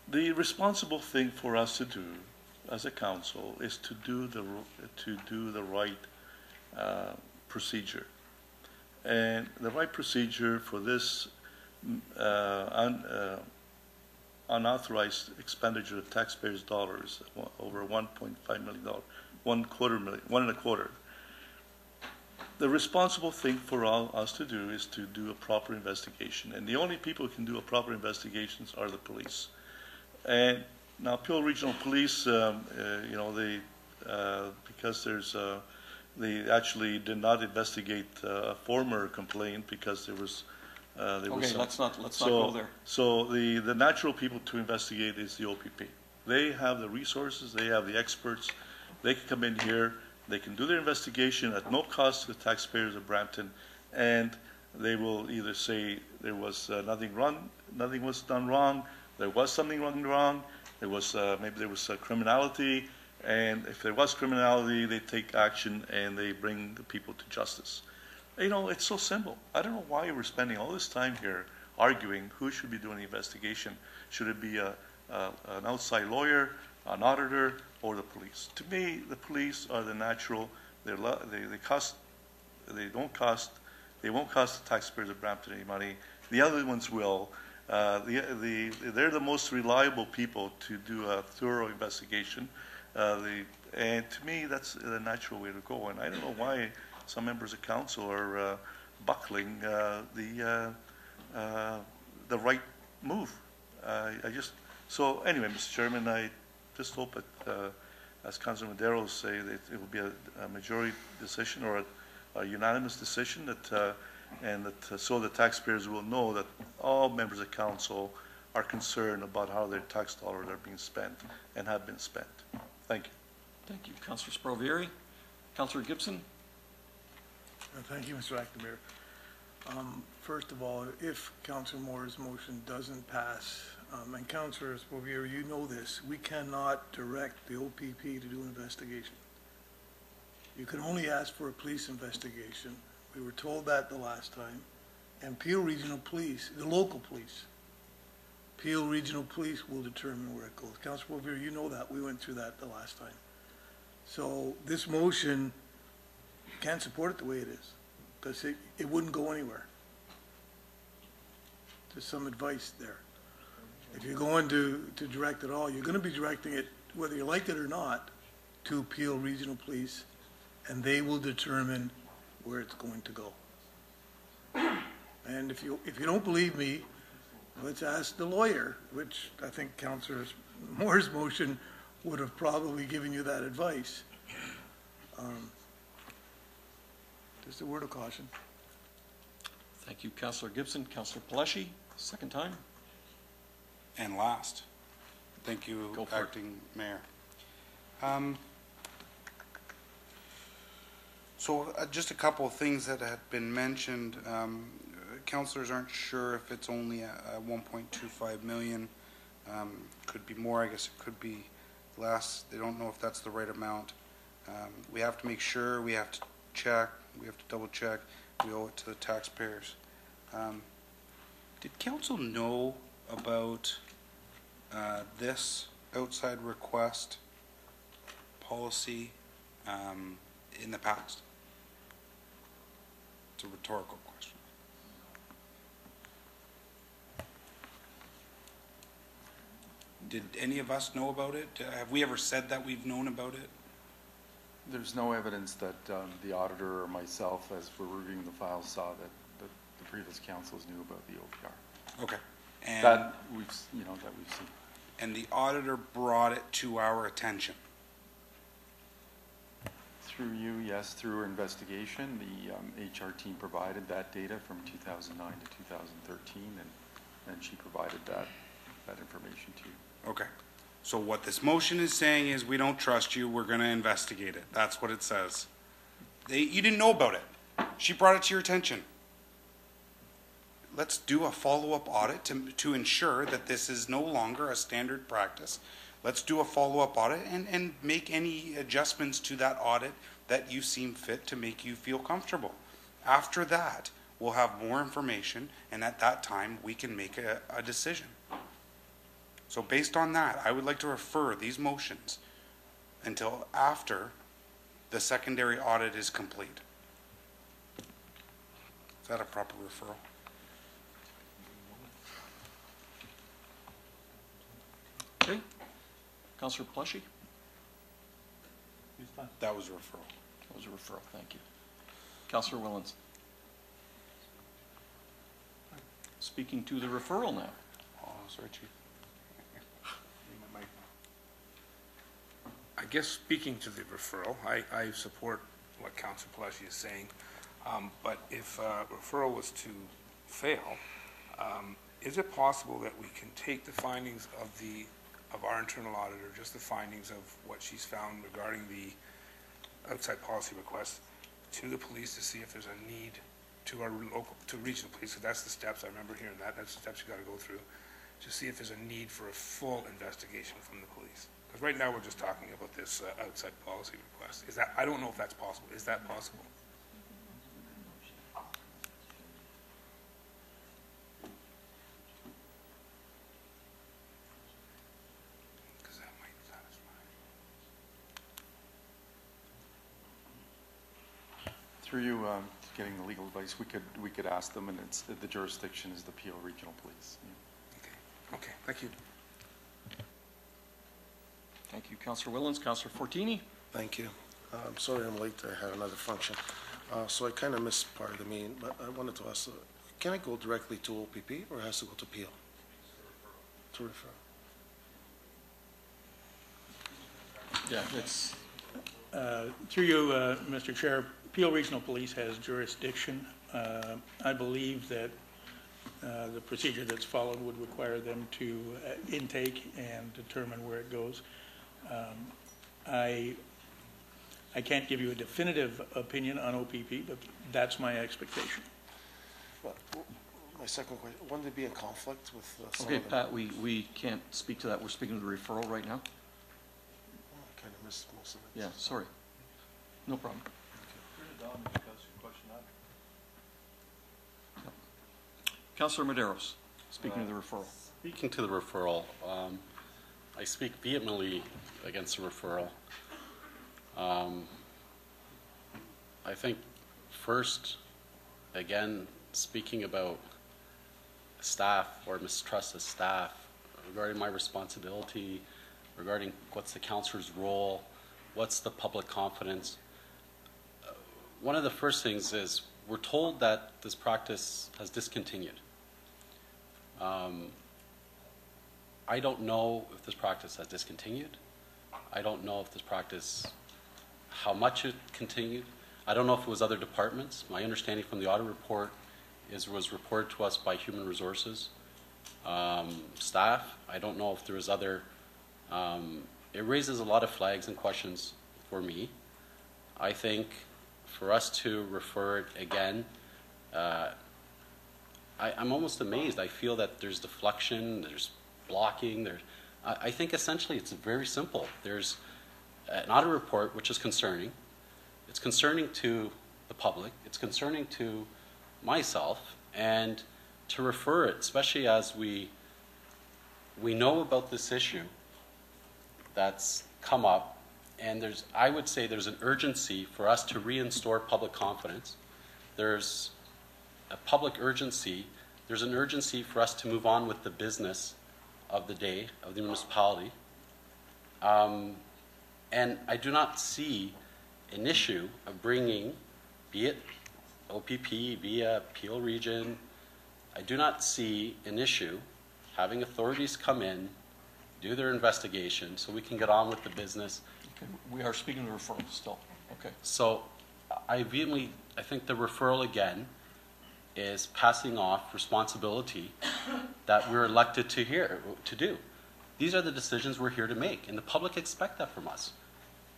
The responsible thing for us to do as a council is to do the right procedure. And the right procedure for this unauthorized expenditure of taxpayers' dollars, over $1.5 million, $1.25 million. The responsible thing for us to do is to do a proper investigation. And the only people who can do a proper investigation are the police. And now Peel Regional Police, they actually did not investigate a former complaint because there was Okay, let's not go there. So the natural people to investigate is the OPP. They have the resources, they have the experts. They can come in here, they can do their investigation at no cost to the taxpayers of Brampton, and they will either say there was nothing wrong, nothing was done wrong, there was something wrong, there was maybe there was criminality, and if there was criminality, they take action and they bring the people to justice. You know, it's so simple. I don't know why we're spending all this time here arguing who should be doing the investigation. Should it be an outside lawyer, an auditor, or the police? To me, the police are the natural. They won't cost the taxpayers of Brampton any money. The other ones will. They're the most reliable people to do a thorough investigation. And to me, that's the natural way to go. And I don't know why some members of council are buckling the right move. So anyway, Mr. Chairman, I just hope that, as Councilor Madero say, that it will be a majority decision or a unanimous decision so the taxpayers will know that all members of council are concerned about how their tax dollars are being spent and have been spent. Thank you. Thank you, Councilor Sprovieri. Councilor Gibson. Thank you, Mr. Acting Mayor. First of all, if Councilor Moore's motion doesn't pass, and Councilor Sprovieri, you know this, we cannot direct the OPP to do an investigation. You can only ask for a police investigation. We were told that the last time. And Peel Regional Police, the local police, Peel Regional Police will determine where it goes. Councilor Sprovieri, you know that. We went through that the last time. So this motion, you can't support it the way it is, because it wouldn't go anywhere. Just some advice there. If you're going to direct it all, you're going to be directing it, whether you like it or not, to Peel Regional Police, and they will determine where it's going to go. And if you don't believe me, let's ask the lawyer, which I think Councilor Moore's motion would have probably given you that advice. Just a word of caution. Thank you, Councilor Gibson. Councilor Paleshi, second time. And last. Thank you, Acting Mayor. So just a couple of things that had been mentioned. Councilors aren't sure if it's only a 1.25 million. Could be more, I guess it could be less. They don't know if that's the right amount. We have to make sure, we have to check, we have to double check, we owe it to the taxpayers. Did council know about this outside request policy in the past? It's a rhetorical question. Did any of us know about it? Have we ever said that we've known about it? There's no evidence that the auditor or myself, as we're reviewing the files, saw that the previous councils knew about the OPR. Okay. And that we've seen. And the auditor brought it to our attention. Through you, yes, through our investigation, the HR team provided that data from 2009 to 2013, and she provided that information to you. Okay. So what this motion is saying is we don't trust you, we're going to investigate it. That's what it says. You didn't know about it. She brought it to your attention. Let's do a follow-up audit to ensure that this is no longer a standard practice. Let's do a follow-up audit and make any adjustments to that audit that you seem fit to make you feel comfortable. After that, we'll have more information, and at that time, we can make a decision. So based on that, I would like to refer these motions until after the secondary audit is complete. Is that a proper referral? Okay. Councillor Plushy? That was a referral. That was a referral, thank you. Councillor Willens? Speaking to the referral now. Oh, sorry, Chief. I guess speaking to the referral, I support what Councilor Palacio is saying, but if referral was to fail, is it possible that we can take the findings of our internal auditor, just the findings of what she's found regarding the outside policy request, to the police to see if there's a need to our local, to regional police, so that's the steps, I remember hearing that, that's the steps you got to go through, to see if there's a need for a full investigation from the police. Because right now we're just talking about this outside policy request. Is that, I don't know if that's possible. Is that possible? Because that might satisfy. Through you, getting the legal advice, we could ask them, and it's, the jurisdiction is the Peel Regional Police. Yeah. Okay, thank you. Thank you, Councillor Willens. Councillor Fortini? Thank you. I'm sorry I'm late. I had another function. So I kind of missed part of the meeting, but I wanted to ask, can I go directly to OPP or has to go to Peel? To refer. Yeah, it's... Through you, Mr. Chair, Peel Regional Police has jurisdiction. I believe that the procedure that's followed would require them to intake and determine where it goes. I can't give you a definitive opinion on OPP, but that's my expectation. But my second question, wouldn't they be in conflict with some Okay, of them? Pat, we can't speak to that. We're speaking to the referral right now. I kind of missed most of it. Yeah, sorry. No problem. Councillor Medeiros, speaking to the referral. Speaking to the referral, I speak vehemently against the referral. I think first, again, speaking about staff or mistrust of staff, regarding my responsibility, regarding what's the councillor's role, what's the public confidence. One of the first things is we're told that this practice has discontinued. I don't know if this practice has discontinued. I don't know if this practice, how much it continued. I don't know if it was other departments. My understanding from the audit report is it was reported to us by Human Resources staff. I don't know if there was other, it raises a lot of flags and questions for me. I think for us to refer it again, I'm almost amazed. I feel that there's deflection, there's blocking. I think essentially it's very simple. There's an audit report which is concerning. It's concerning to the public. It's concerning to myself. And to refer it, especially as we know about this issue that's come up, and I would say there's an urgency for us to reinstore public confidence. There's a public urgency. There's an urgency for us to move on with the business of the day of the municipality. And I do not see an issue of bringing, be it OPP, via Peel Region, I do not see an issue having authorities come in, do their investigation, so we can get on with the business. Okay, we are speaking to referral still. Okay. So I think the referral again is passing off responsibility that we're elected to do. These are the decisions we're here to make, and the public expect that from us.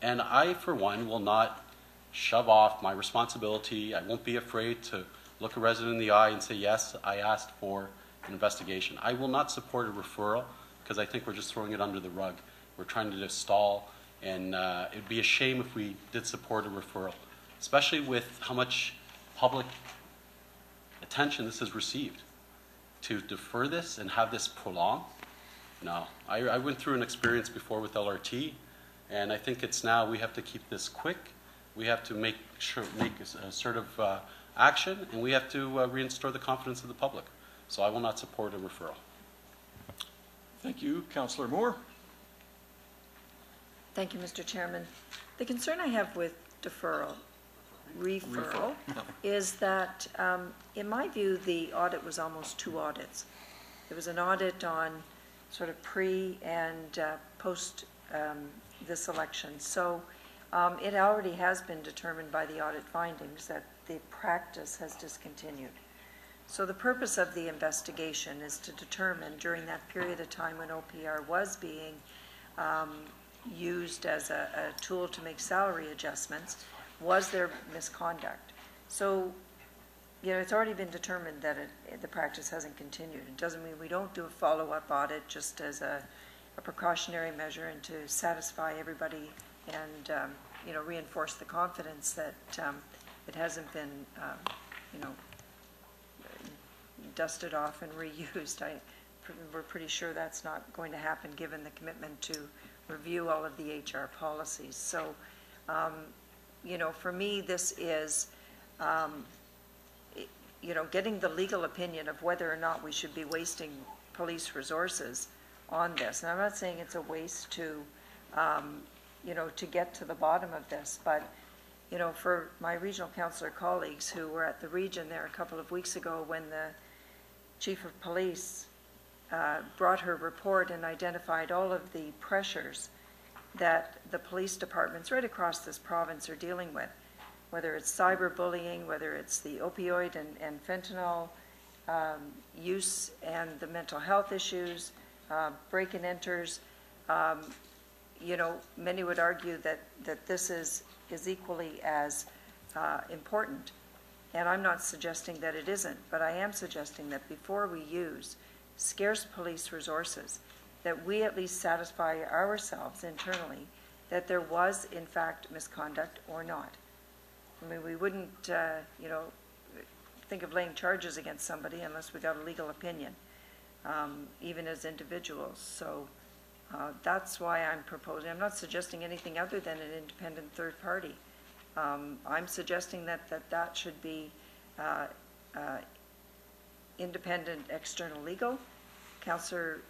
And I, for one, will not shove off my responsibility. I won't be afraid to look a resident in the eye and say, yes, I asked for an investigation. I will not support a referral because I think we're just throwing it under the rug. We're trying to just stall, and it'd be a shame if we did support a referral, especially with how much public attention this has received. To defer this and have this prolong, no. I went through an experience before with LRT, and I think it's now we have to keep this quick. We have to make assertive action, and we have to reinstore the confidence of the public. So I will not support a referral. Thank you. Councillor Moore. Thank you, Mr. Chairman. The concern I have with referral, is that, in my view, the audit was almost two audits. There was an audit on sort of pre and post this election. So it already has been determined by the audit findings that the practice has discontinued. So the purpose of the investigation is to determine during that period of time when OPR was being used as a tool to make salary adjustments, was there misconduct? So, you know, it's already been determined that the practice hasn't continued. It doesn't mean we don't do a follow-up audit just as a precautionary measure and to satisfy everybody and, you know, reinforce the confidence that it hasn't been, you know, dusted off and reused. We're pretty sure that's not going to happen given the commitment to review all of the HR policies. So, you know, for me, this is, you know, getting the legal opinion of whether or not we should be wasting police resources on this. And I'm not saying it's a waste to, you know, to get to the bottom of this, but, you know, for my regional councillor colleagues who were at the region there a couple of weeks ago when the chief of police brought her report and identified all of the pressures that the police departments right across this province are dealing with, whether it's cyberbullying, whether it's the opioid and fentanyl use and the mental health issues, break and enters. You know, many would argue that this is equally as important. And I'm not suggesting that it isn't, but I am suggesting that before we use scarce police resources, that we at least satisfy ourselves internally that there was, in fact, misconduct or not. I mean, we wouldn't, you know, think of laying charges against somebody unless we got a legal opinion, even as individuals. So that's why I'm proposing. I'm not suggesting anything other than an independent third party. I'm suggesting that should be independent external legal. Councillor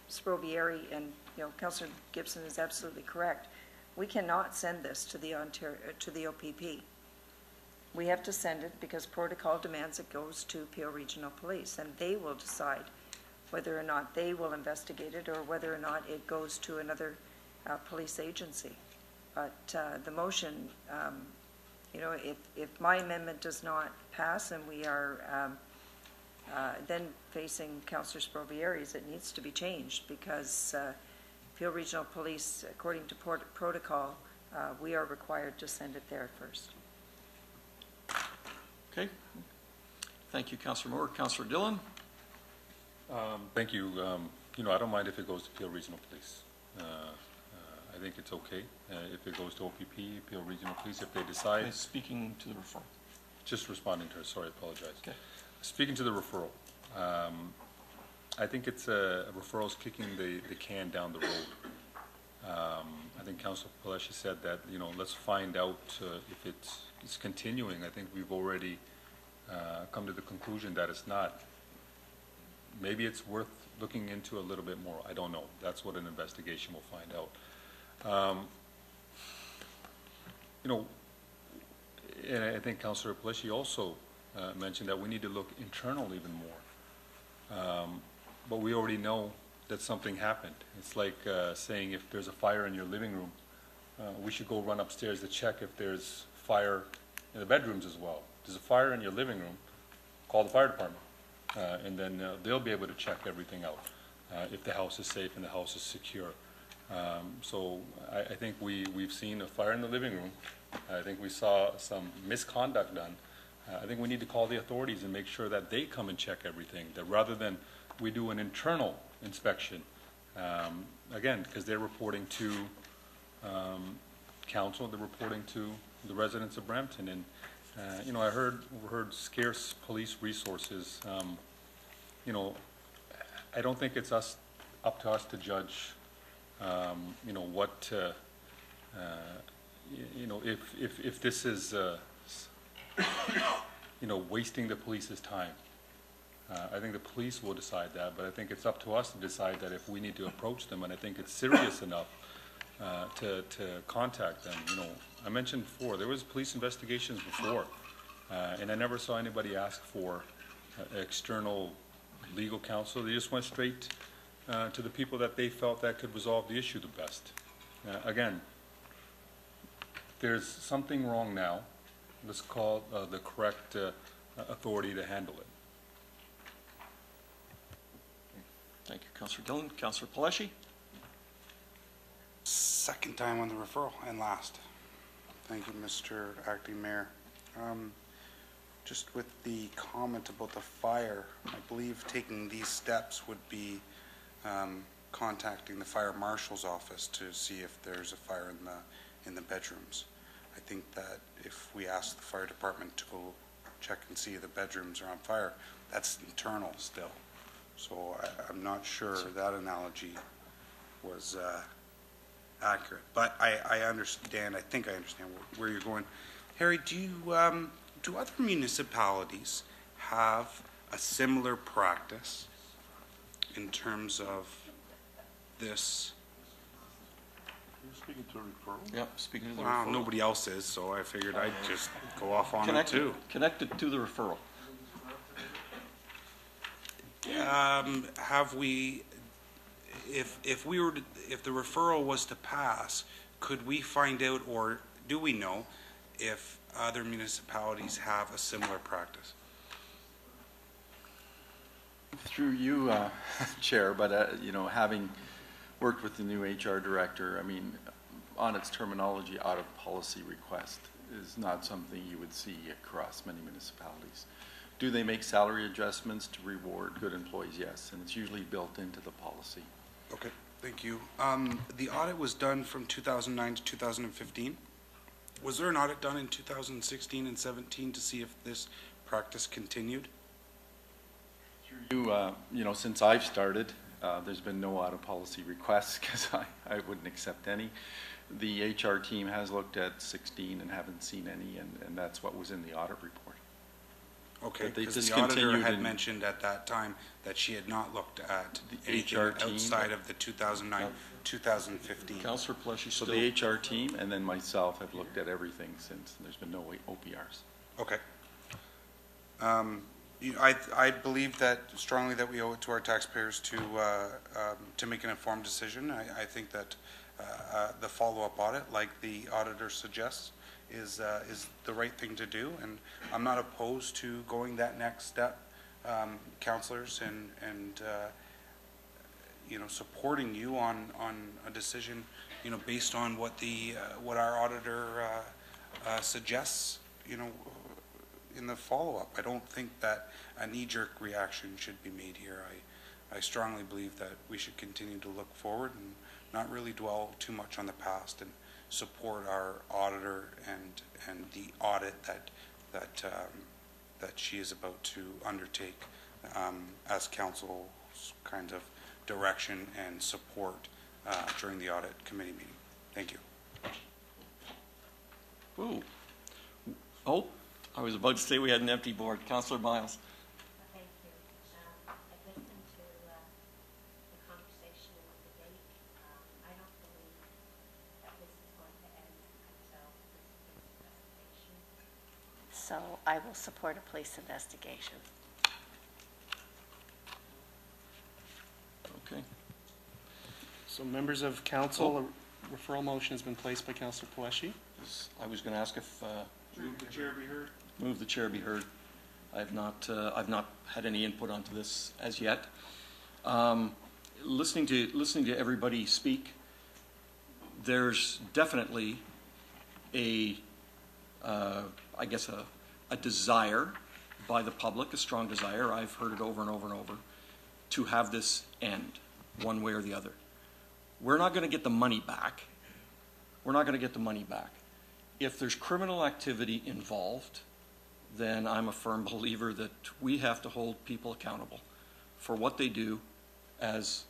Sprovieri and, you know, Councillor Gibson is absolutely correct. We cannot send this to the OPP. We have to send it because protocol demands it goes to Peel Regional Police, and they will decide whether or not they will investigate it or whether or not it goes to another police agency. But the motion, you know, if my amendment does not pass and we are then facing Councillor Sprovieri's, it needs to be changed because Peel Regional Police, according to protocol, we are required to send it there first. Okay. Thank you, Councillor Moore. Councillor Dillon. Thank you. You know, I don't mind if it goes to Peel Regional Police. I think it's okay if it goes to OPP, Peel Regional Police, if they decide. Speaking to the referral. Just responding to her. Sorry, I apologize. Okay. Speaking to the referral, I think it's a referral's kicking the can down the road. I think Councillor Paleshi said that, you know, let's find out if it's continuing. I think we've already come to the conclusion that it's not. Maybe it's worth looking into a little bit more. I don't know. That's what an investigation will find out. You know, and I think Councillor Paleshi also mentioned that we need to look internal even more. But we already know that something happened. It's like saying if there's a fire in your living room, we should go run upstairs to check if there's fire in the bedrooms as well. If there's a fire in your living room, call the fire department. And then they'll be able to check everything out if the house is safe and the house is secure. So I think we've seen a fire in the living room. I think we saw some misconduct done. I think we need to call the authorities and make sure that they come and check everything, that rather than we do an internal inspection Again, because they're reporting to council, they're reporting to the residents of Brampton. And, I heard scarce police resources. I don't think it's up to us to judge, what, if this is, wasting the police's time. I think the police will decide that, but I think it's up to us to decide that if we need to approach them, and I think it's serious enough to contact them. I mentioned before, there was police investigations before, and I never saw anybody ask for external legal counsel. They just went straight to the people that they felt that could resolve the issue the best. Again, there's something wrong now. Let's call the correct authority to handle it. Thank you, Councillor Dillon. Councillor Palashi? Second time on the referral and last. Thank you, Mr. Acting Mayor. Just with the comment about the fire, I believe taking these steps would be contacting the fire marshal's office to see if there's a fire in the bedrooms. I think that if we ask the fire department to go check and see if the bedrooms are on fire, that's internal still. So I'm not sure that analogy was accurate. But I understand, I think I understand where you're going. Harry, do other municipalities have a similar practice in terms of this? You're speaking to a referral? Yep, speaking to the Well, referral. nobody else is, so I figured I'd just go off on it too. Connected to the referral. Have we, if the referral was to pass, could we find out, or do we know if other municipalities have a similar practice? Through you, Chair, but, having worked with the new HR director, I mean, on its terminology, audit policy request is not something you would see across many municipalities. Do they make salary adjustments to reward good employees? Yes, and it's usually built into the policy. Okay, thank you. The audit was done from 2009 to 2015. Was there an audit done in 2016 and 17 to see if this practice continued? Since I've started, there's been no audit policy requests because I wouldn't accept any. The HR team has looked at 16 and haven't seen any, and that's what was in the audit report. Okay, But they because the auditor discontinued had in- mentioned at that time that she had not looked at The anything HR team- outside of the 2009, 2015. Councillor Palashi So still. the HR team and then myself have looked at everything since, and there's been no OPRs. Okay. I believe that strongly that we owe it to our taxpayers to make an informed decision. I think that the follow-up audit, like the auditor suggests, is the right thing to do, and I'm not opposed to going that next step, councillors, and supporting you on a decision, based on what what our auditor suggests, in the follow-up. I don't think that a knee-jerk reaction should be made here. I strongly believe that we should continue to look forward and not really dwell too much on the past, and support our auditor and the audit that she is about to undertake as council's kind of direction and support during the audit committee meeting. Thank you. Ooh. Oh, I was about to say we had an empty board. Councillor Miles. Thank you. I listened to the conversation and the debate. I don't believe that this is going to end until this investigation. So I will support a police investigation. Okay. So members of council, a referral motion has been placed by Councillor Palashi. I was going to ask if Move the chair be heard. move the chair be heard. I've not had any input onto this as yet. Listening to everybody speak, there's definitely a desire by the public, a strong desire. I've heard it over and over and over, to have this end. one way or the other. We're not going to get the money back. We're not going to get the money back. If there's criminal activity involved, then I'm a firm believer that we have to hold people accountable for what they do as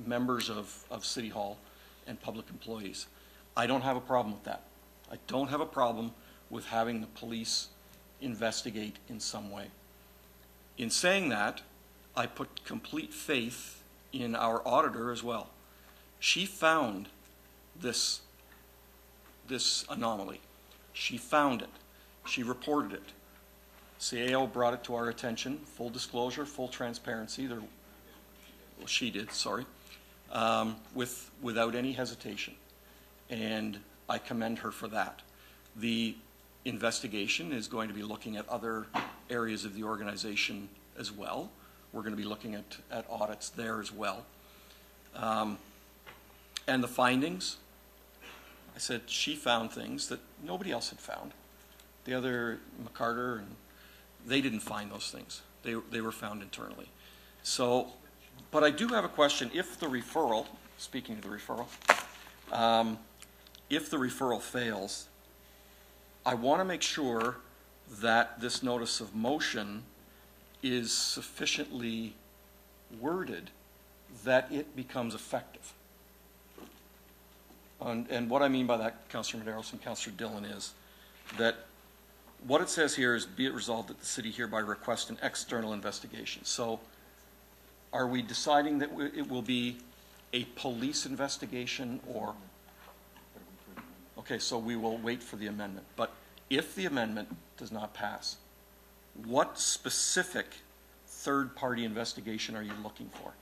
members of City Hall and public employees. I don't have a problem with that. I don't have a problem with having the police investigate in some way. In saying that, I put complete faith in our auditor as well. She found this anomaly. She found it. She reported it. CAO brought it to our attention. Full disclosure, full transparency. She did, sorry, without any hesitation. And I commend her for that. The investigation is going to be looking at other areas of the organization as well. We're going to be looking at audits there as well. And the findings, I said she found things that nobody else had found. The other, McCarter, and they didn't find those things. They were found internally. So, but I do have a question. If the referral, speaking of the referral, if the referral fails, I want to make sure that this notice of motion is sufficiently worded that it becomes effective. And what I mean by that, Councillor Medeiros and Councillor Dillon, is that what it says here is, be it resolved that the city hereby request an external investigation. So are we deciding that it will be a police investigation, or? Okay, so we will wait for the amendment. But if the amendment does not pass, what specific third-party investigation are you looking for?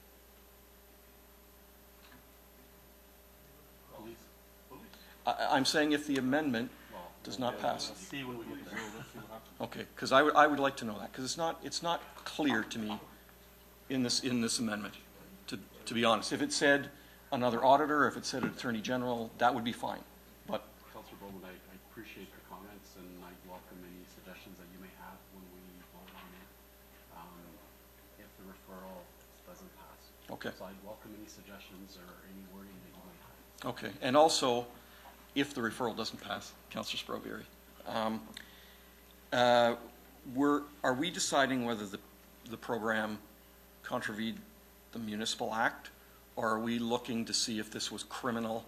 I'm saying if the amendment does not pass. Okay, because I would like to know that, because it's not clear to me in this amendment, to be honest. If it said another auditor, if it said an attorney general, that would be fine. But Councillor Bowman, I appreciate your comments, and I welcome any suggestions that you may have when we vote on it, if the referral doesn't pass. Okay. So I'd welcome any suggestions or any wording that you may have. okay, and also, if the referral doesn't pass, Councillor Sprovieri, are we deciding whether the program contravened the Municipal Act, or are we looking to see if this was criminal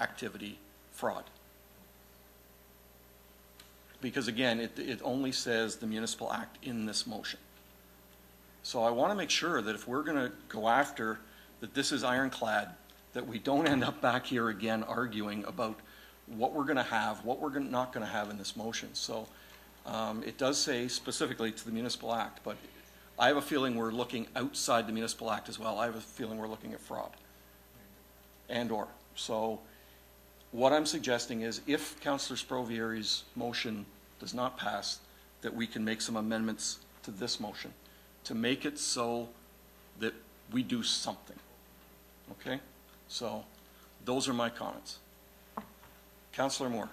activity, fraud? Because again, it only says the Municipal Act in this motion. So I want to make sure that if we're going to go after that this is ironclad, that we don't end up back here again arguing about what we're going to have, what we're not going to have in this motion. So it does say specifically to the Municipal Act, but I have a feeling we're looking outside the Municipal Act as well. I have a feeling we're looking at fraud and/or. So what I'm suggesting is, if Councillor Sprovieri's motion does not pass, that we can make some amendments to this motion to make it so that we do something. Okay? So those are my comments. Councillor Moore.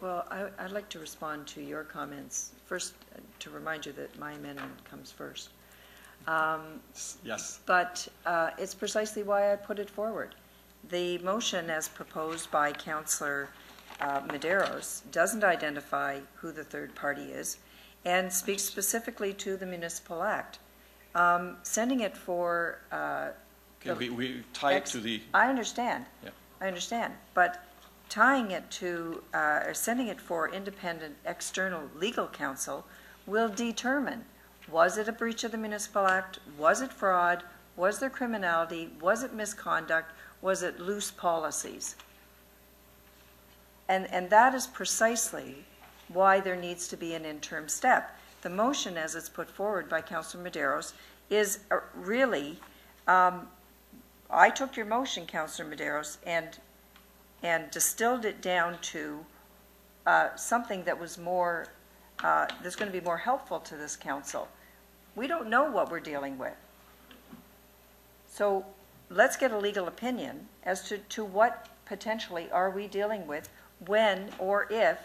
Well, I'd like to respond to your comments. First, to remind you that my amendment comes first. Yes. But it's precisely why I put it forward. The motion as proposed by Councillor Medeiros doesn't identify who the third party is and speaks specifically to the Municipal Act. Sending it for... Okay, we tie it to the... I understand. Yeah. I understand. But tying it to, or sending it for independent external legal counsel will determine, was it a breach of the Municipal Act? Was it fraud? Was there criminality? Was it misconduct? Was it loose policies? And that is precisely why there needs to be an interim step. The motion, as it's put forward by Councillor Medeiros, is really, I took your motion, Councillor Medeiros, and distilled it down to something that was more, that's going to be more helpful to this council. We don't know what we're dealing with. So let's get a legal opinion as to what potentially are we dealing with when or if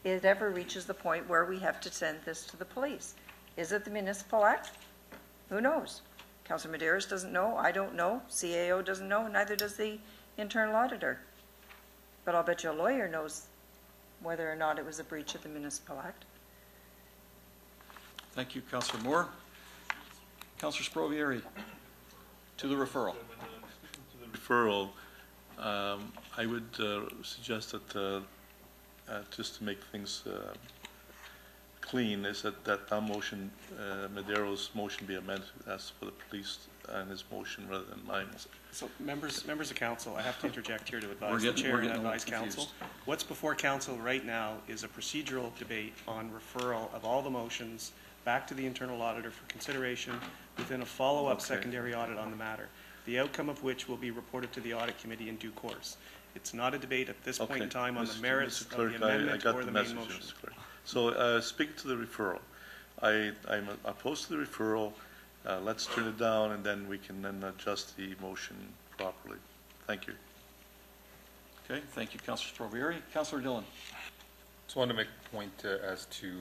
it ever reaches the point where we have to send this to the police. Is it the Municipal Act? Who knows? Councillor Medeiros doesn't know, I don't know, CAO doesn't know, neither does the internal auditor. But I'll bet you a lawyer knows whether or not it was a breach of the Municipal Act. Thank you, Councillor Moore. Councillor Sprovieri, to the referral. Referral, I would suggest that just to make things clean, is that motion, Medeiros' motion be amended as for the police and his motion rather than mine. So members of council, I have to interject here to We're advise the getting- chair we're and getting advise confused. council. What's before council right now is a procedural debate on referral of all the motions back to the internal auditor for consideration within a follow-up Okay. secondary audit on the matter, the outcome of which will be reported to the audit committee in due course. It's not a debate at this point in Okay. time on the Mr. merits Mr. of Clerk, the amendment got or the message, main motion. Mr. Clerk. So, speaking to the referral, I'm opposed to the referral. Let's turn it down, and then we can then adjust the motion properly. Thank you. Okay, thank you, Councillor Sprovieri. Councillor Dillon. Just wanted to make a point as to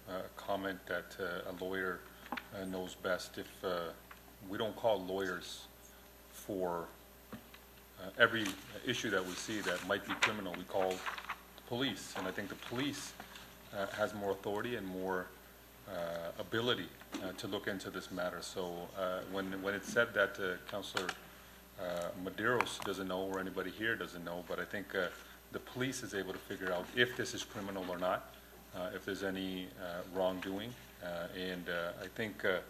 a comment that a lawyer knows best. If we don't call lawyers for every issue that we see that might be criminal, we call the police. And I think the police has more authority and more ability to look into this matter. So when it's said that Councillor Medeiros doesn't know, or anybody here doesn't know, but I think the police is able to figure out if this is criminal or not, if there's any wrongdoing. And I think, to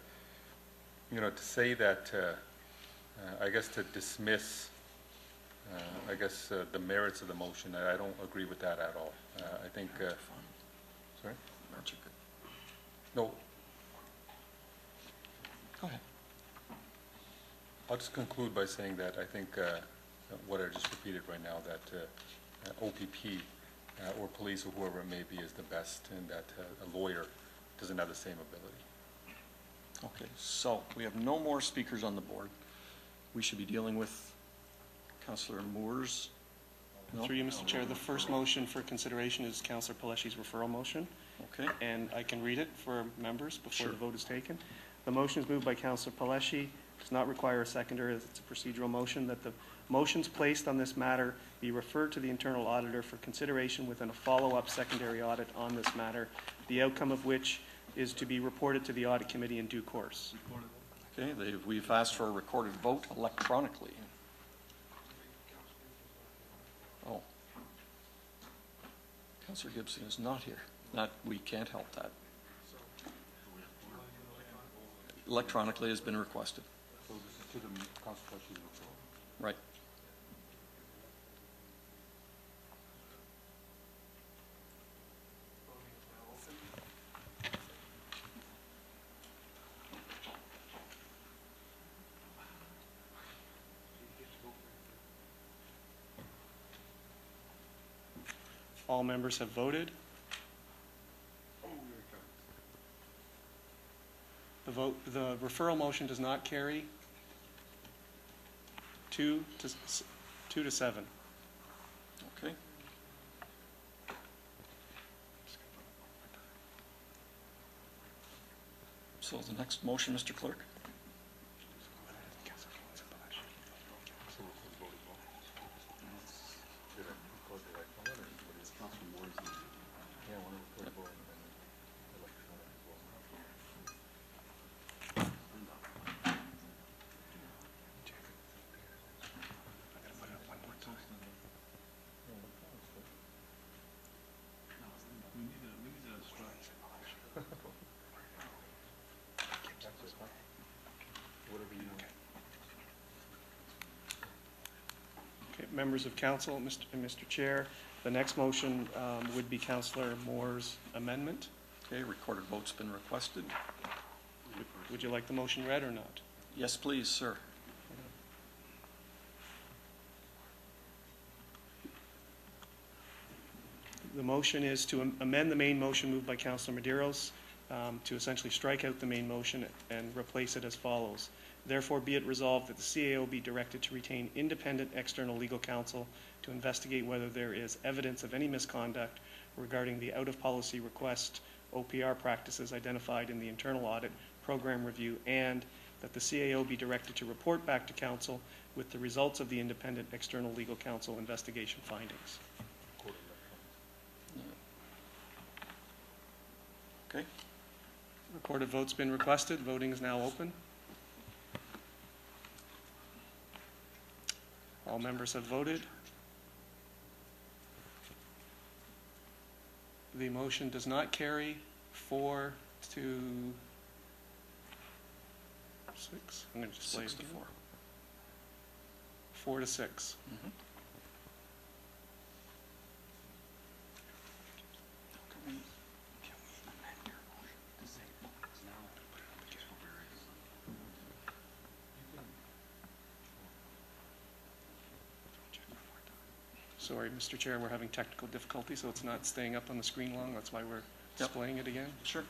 say that, I guess to dismiss, the merits of the motion, I don't agree with that at all. I think, sorry? No. Go ahead. I'll just conclude by saying that I think what I just repeated right now, that OPP or police or whoever it may be is the best, and that a lawyer doesn't have the same ability. Okay, so we have no more speakers on the board. We should be dealing with Councillor Moore's. No? Through you, Mr. Chair, the first motion for consideration is Councillor Paleshi's referral motion. Okay, And I can read it for members before Sure. the vote is taken. The motion is moved by Councillor Paleshi, does not require a seconder as it's a procedural motion, that the motions placed on this matter be referred to the internal auditor for consideration within a follow-up secondary audit on this matter, the outcome of which is to be reported to the audit committee in due course. okay, we've asked for a recorded vote electronically. Oh. Councillor Gibson is not here. We can't help that. Electronically has been requested. So this is to the Councillor referral. Right. All members have voted. The referral motion does not carry. 2 to 7. Okay. So the next motion, Mr. Clerk? Okay, members of council, Mr. Chair, the next motion would be Councillor Moore's amendment. Okay, recorded vote's been requested. Would you like the motion read or not? Yes, please, sir. The motion is to amend the main motion moved by Councillor Medeiros to essentially strike out the main motion and replace it as follows. Therefore, be it resolved that the CAO be directed to retain independent external legal counsel to investigate whether there is evidence of any misconduct regarding the out-of-policy request OPR practices identified in the internal audit program review, and that the CAO be directed to report back to council with the results of the independent external legal counsel investigation findings. Okay. Recorded vote's been requested. Voting is now open. All members have voted. The motion does not carry. 4 to 6. I'm going to display 6 to again. 4. 4 to 6. Mhm. Sorry, Mr. Chair, we're having technical difficulty, so it's not staying up on the screen long. That's why we're displaying it again, Sure.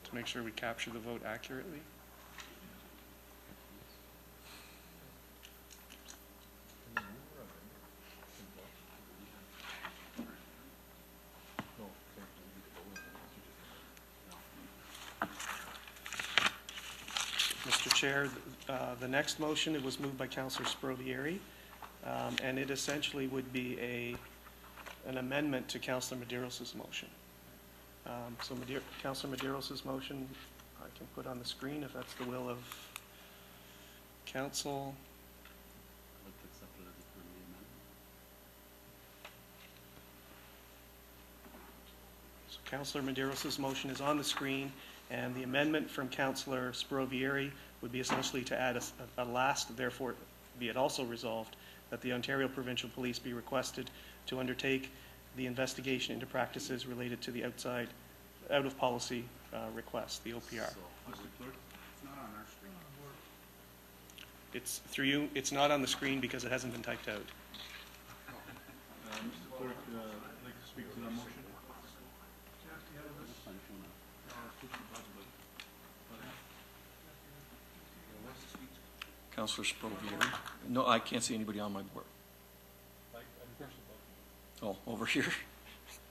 to make sure we capture the vote accurately. Mr. Chair, the next motion, it was moved by Councillor Sprovieri, and it essentially would be an amendment to Councillor Medeiros' motion. So Councillor Medeiros' motion, I can put on the screen if that's the will of council. So Councillor Medeiros' motion is on the screen, and the amendment from Councillor Sprovieri would be essentially to add a last, therefore be it also resolved that the Ontario Provincial Police be requested to undertake the investigation into practices related to the out of policy request, the OPR. It's through you. It's not on the screen because it hasn't been typed out. Mr. Clerk, I'd like to speak to that motion. Councillor Sprovieri. No, I can't see anybody on my board. Oh, over here.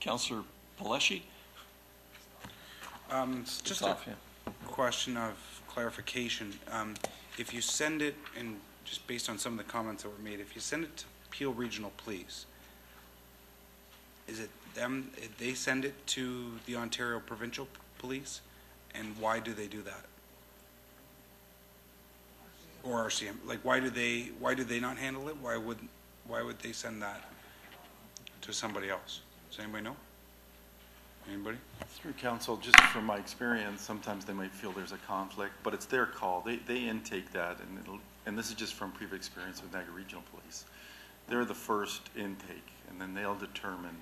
Councillor Paleshi? Just off, yeah. question of clarification. If you send it, and just based on some of the comments that were made, if you send it to Peel Regional Police, is it them, they send it to the Ontario Provincial Police? And why do they do that? Or RCM, like why do they not handle it? Why would they send that to somebody else? Does anybody know? Anybody? Through council, just from my experience, sometimes they might feel there's a conflict, but it's their call. They intake that, and this is just from previous experience with Niagara Regional Police. They're the first intake, and then they'll determine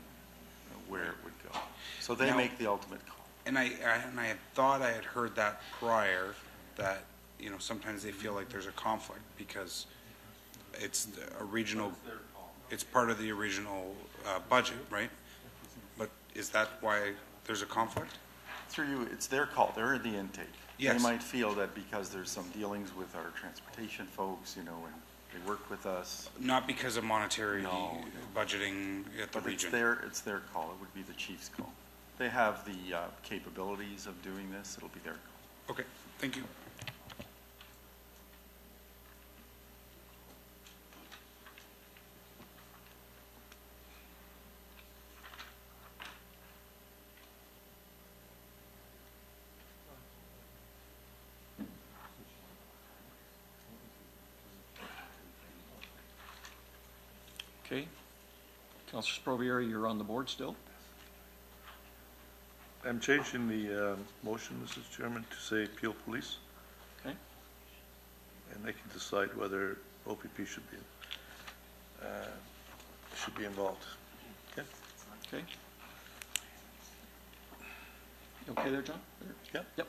where it would go. So they make the ultimate call. And I had thought I had heard that prior, that sometimes they feel like there's a conflict because it's a regional, it's part of the original budget, right? But is that why there's a conflict? Through you, it's their call. They're the intake. Yes. They might feel that because there's some dealings with our transportation folks, and they work with us. Not because of monetary No. budgeting at the But region. it's their call. It would be the chief's call. They have the capabilities of doing this. It'll be their call. Okay, thank you. Okay. Councillor Sprovieri, you're on the board still? I'm changing the motion, Mr. Chairman, to say Peel Police, Okay. and they can decide whether OPP should be involved. Okay? Okay. You okay there, John? Yep. Yep.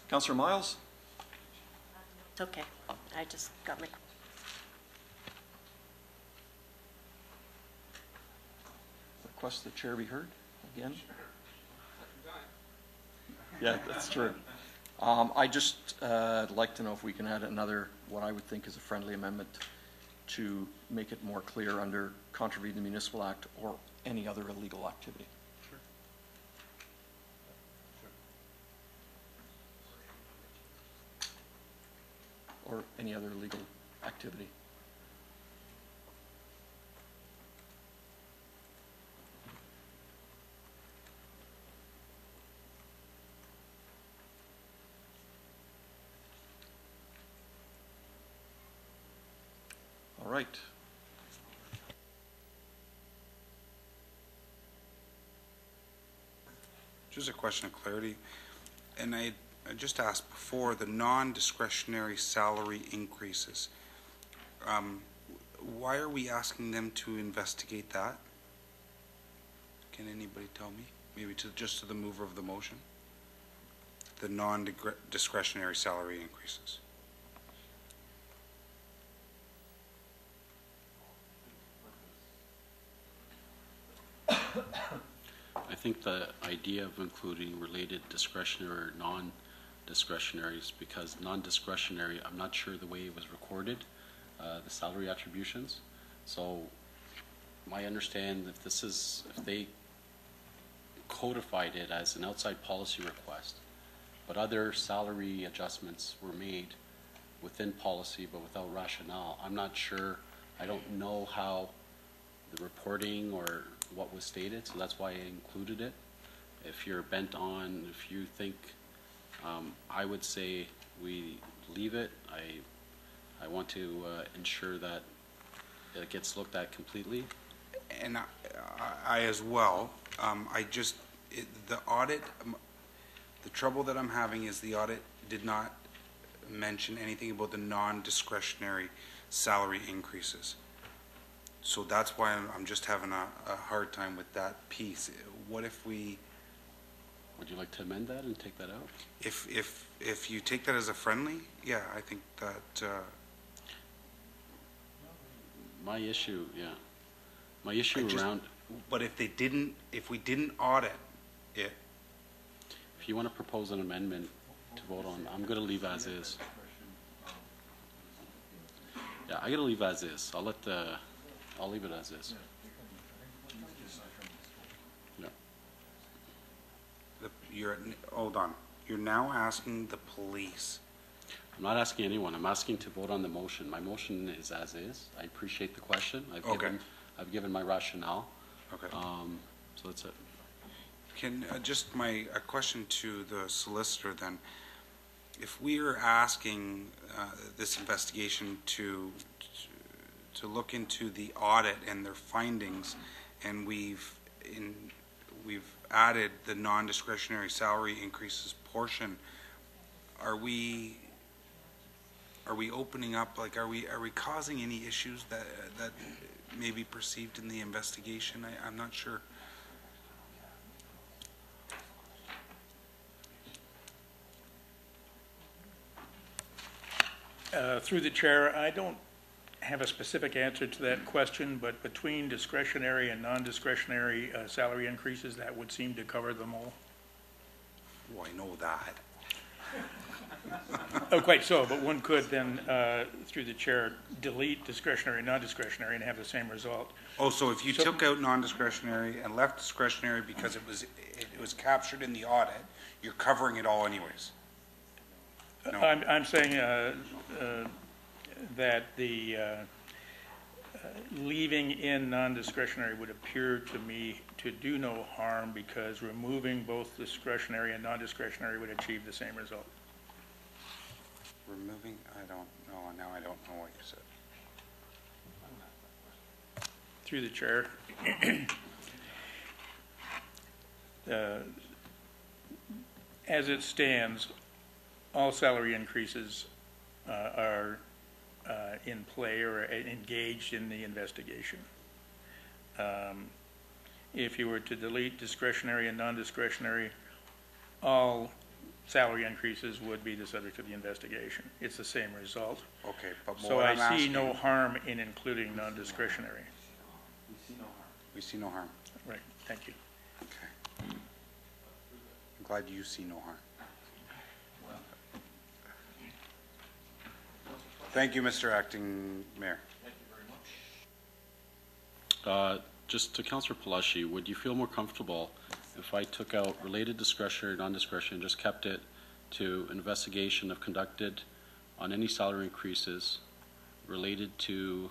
Councillor Miles? It's okay. I just got my Request the chair be heard again? Yeah, that's true. I just like to know if we can add another, what I would think is a friendly amendment to make it more clear under contravene the Municipal Act or any other illegal activity. any other legal activity. All right. Just a question of clarity, and I just asked before, the non-discretionary salary increases. Why are we asking them to investigate that? Can anybody tell me? Maybe just to the mover of the motion? The non-discretionary salary increases. I think the idea of including related discretionary or non-discretionary is because non-discretionary, I'm not sure the way it was recorded, the salary attributions. So my understanding that if they codified it as an outside policy request, but other salary adjustments were made within policy but without rationale, I'm not sure, I don't know how the reporting or what was stated, so that's why I included it. If you're bent on, if you think, I would say we leave it. I want to ensure that it gets looked at completely. And I as well, the audit, the trouble that I'm having is the audit did not mention anything about the non-discretionary salary increases. So that's why I'm just having a hard time with that piece. What if we... Would you like to amend that and take that out? If you take that as a friendly, yeah, I think that... My issue around... But if we didn't audit it... If you want to propose an amendment to vote on, I'm going to leave as is. Yeah, I got to leave as is. I'll leave it as is. Yeah. Hold on. You're now asking the police. I'm not asking anyone. I'm asking to vote on the motion. My motion is as is. I appreciate the question. I've given my rationale. Okay. So that's it. Can a question to the solicitor then. If we are asking this investigation to look into the audit and their findings, and we've added the non-discretionary salary increases portion, are we opening up, like, are we causing any issues that may be perceived in the investigation? I'm not sure. Through the chair, I don't have a specific answer to that question, but between discretionary and non-discretionary salary increases, that would seem to cover them all. Oh, I know that. Oh, quite so, but one could then, through the chair, delete discretionary and non-discretionary and have the same result. Oh, so if you took out non-discretionary and left discretionary because it was captured in the audit, you're covering it all anyways? No. I'm saying that the leaving in non-discretionary would appear to me to do no harm because removing both discretionary and non-discretionary would achieve the same result. Removing? I don't know. Now I don't know what you said. Through the chair. As it stands, all salary increases are in play or engaged in the investigation. If you were to delete discretionary and non-discretionary, all salary increases would be the subject of the investigation. It's the same result. Okay, but so I see no harm in including non-discretionary. We see no harm. Right, thank you. Okay. I'm glad you see no harm. Thank you, Mr. Acting Mayor. Thank you very much. Just to Councillor Palashi, would you feel more comfortable if I took out related discretionary, non-discretionary, and just kept it to investigation of conducted on any salary increases related to,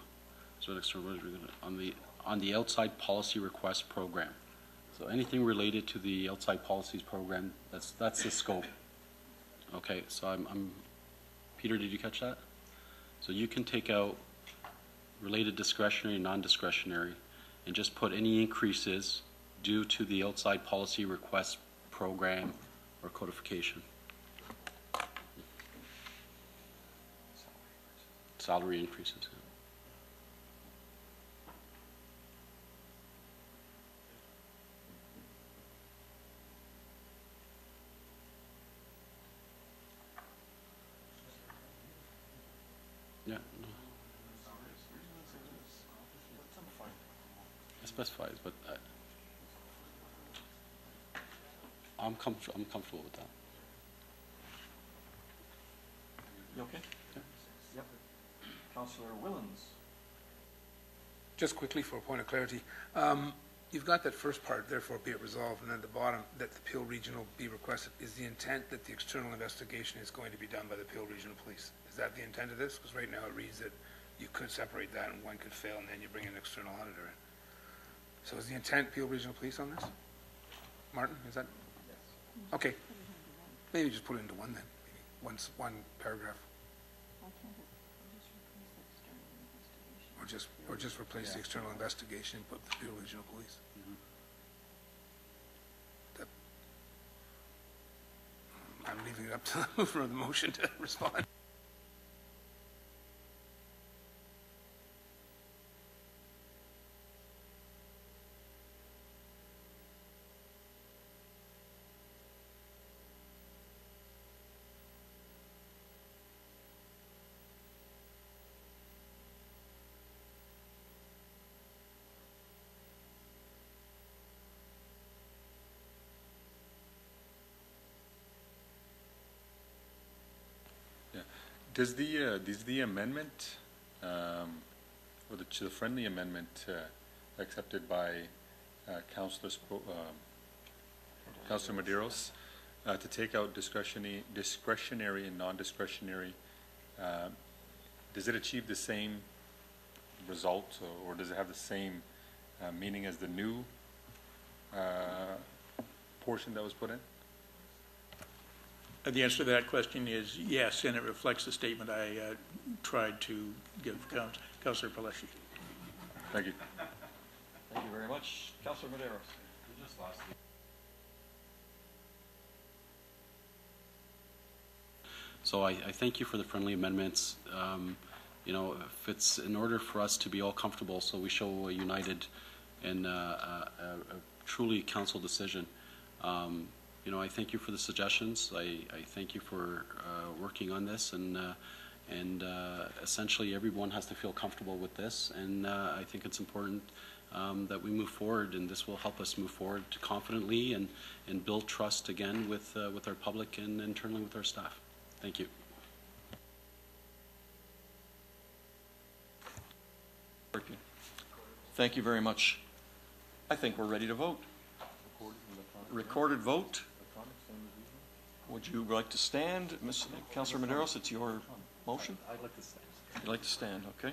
on the outside policy request program. So anything related to the outside policies program, that's the scope. Okay, so I'm Peter, did you catch that? So you can take out related discretionary and non-discretionary and just put any increases due to the outside policy request program or codification. Salary increases. Yeah. No. It specifies, but I'm comfortable with that. You okay? Yep. Councillor Willens. Just quickly for a point of clarity, you've got that first part, therefore be it resolved, and then the bottom, that the Peel Regional be requested. Is the intent that the external investigation is going to be done by the Peel Regional Police? Is that the intent of this? Because right now it reads that you could separate that and one could fail and then you bring an external auditor in. So is the intent Peel Regional Police on this? Martin, is that? Yes. Okay. Maybe just put it into one then, maybe one paragraph. Or just replace the external investigation and put the Peel Regional Police. I'm leaving it up to the mover of the motion to respond. Does the amendment, or the friendly amendment accepted by Councillor Medeiros to take out discretionary and non-discretionary, does it achieve the same result, or does it have the same meaning as the new portion that was put in? The answer to that question is yes, and it reflects the statement I tried to give Councillor Pelletier. Thank you. Thank you very much. Councillor Medeiros. So I thank you for the friendly amendments. You know, if it's in order for us to be all comfortable, so we show a united and a truly council decision. You know, I thank you for the suggestions. I thank you for working on this, and essentially everyone has to feel comfortable with this, and I think it's important that we move forward, and this will help us move forward confidently and build trust again with our public and internally with our staff. Thank you. Thank you very much. I think we're ready to vote. Recorded vote. Would you like to stand, Councillor Medeiros? It's your motion. I'd like to stand. You'd like to stand, okay?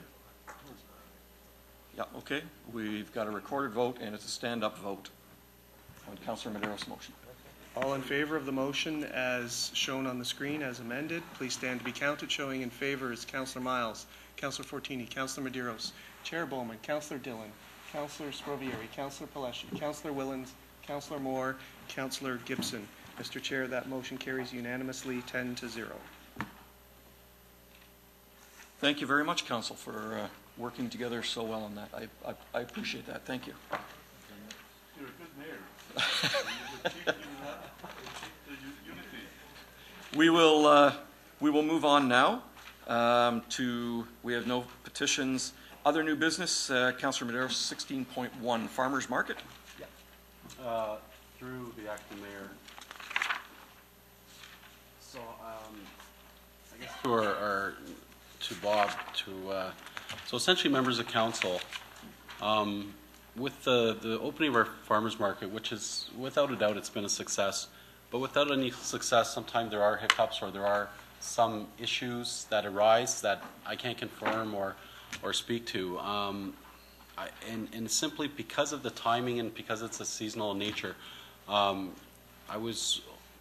Yeah, okay. We've got a recorded vote, and it's a stand-up vote on Councillor Medeiros' motion. All in favor of the motion as shown on the screen as amended, please stand to be counted. Showing in favor is Councillor Miles, Councillor Fortini, Councillor Medeiros, Chair Bowman, Councillor Dillon, Councillor Sprovieri, Councillor Pelletier, Councillor Willens, Councillor Moore, Councillor Gibson. Mr. Chair, that motion carries unanimously 10-0. Thank you very much, Council, for working together so well on that. I appreciate that. Thank you. You're a good mayor. We will move on now to, we have no petitions. Other new business, Councillor Medeiros, 16.1, Farmers Market. Through the acting mayor. So, I guess to Bob, so essentially members of council, with the opening of our farmers market, which is without a doubt it's been a success, but without any success, sometimes there are hiccups or there are some issues that arise that I can't confirm or speak to. And simply because of the timing and because it's a seasonal nature, I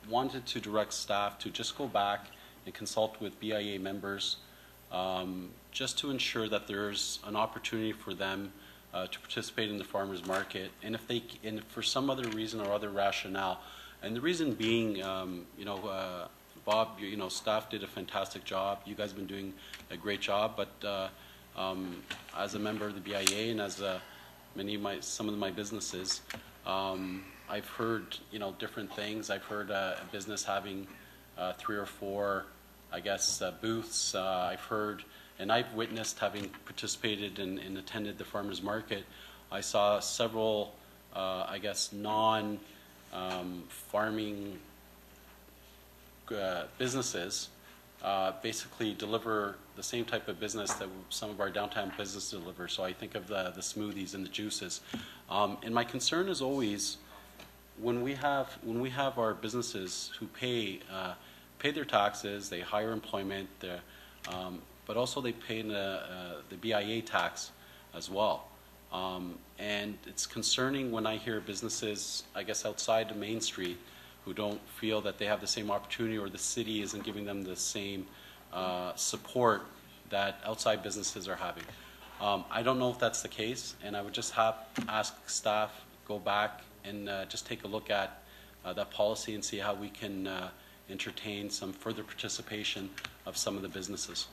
wanted to direct staff to just go back and consult with BIA members just to ensure that there's an opportunity for them to participate in the farmers market. And if for some other reason or other rationale, and the reason being, Bob, staff did a fantastic job. You guys have been doing a great job, but as a member of the BIA and as some of my businesses, I've heard different things. I've heard a business having 3 or 4, I guess, booths. I've heard, and I've witnessed, having participated and attended the farmers market, I saw several, I guess, non-farming businesses basically deliver the same type of business that some of our downtown businesses deliver. So I think of the smoothies and the juices. And my concern is always when we have our businesses who pay their taxes, they hire employment, but also they pay the BIA tax as well. And it's concerning when I hear businesses, I guess, outside of Main Street who don't feel that they have the same opportunity or the city isn't giving them the same support that outside businesses are having. I don't know if that's the case, and I would just ask staff go back and just take a look at that policy and see how we can entertain some further participation of some of the businesses.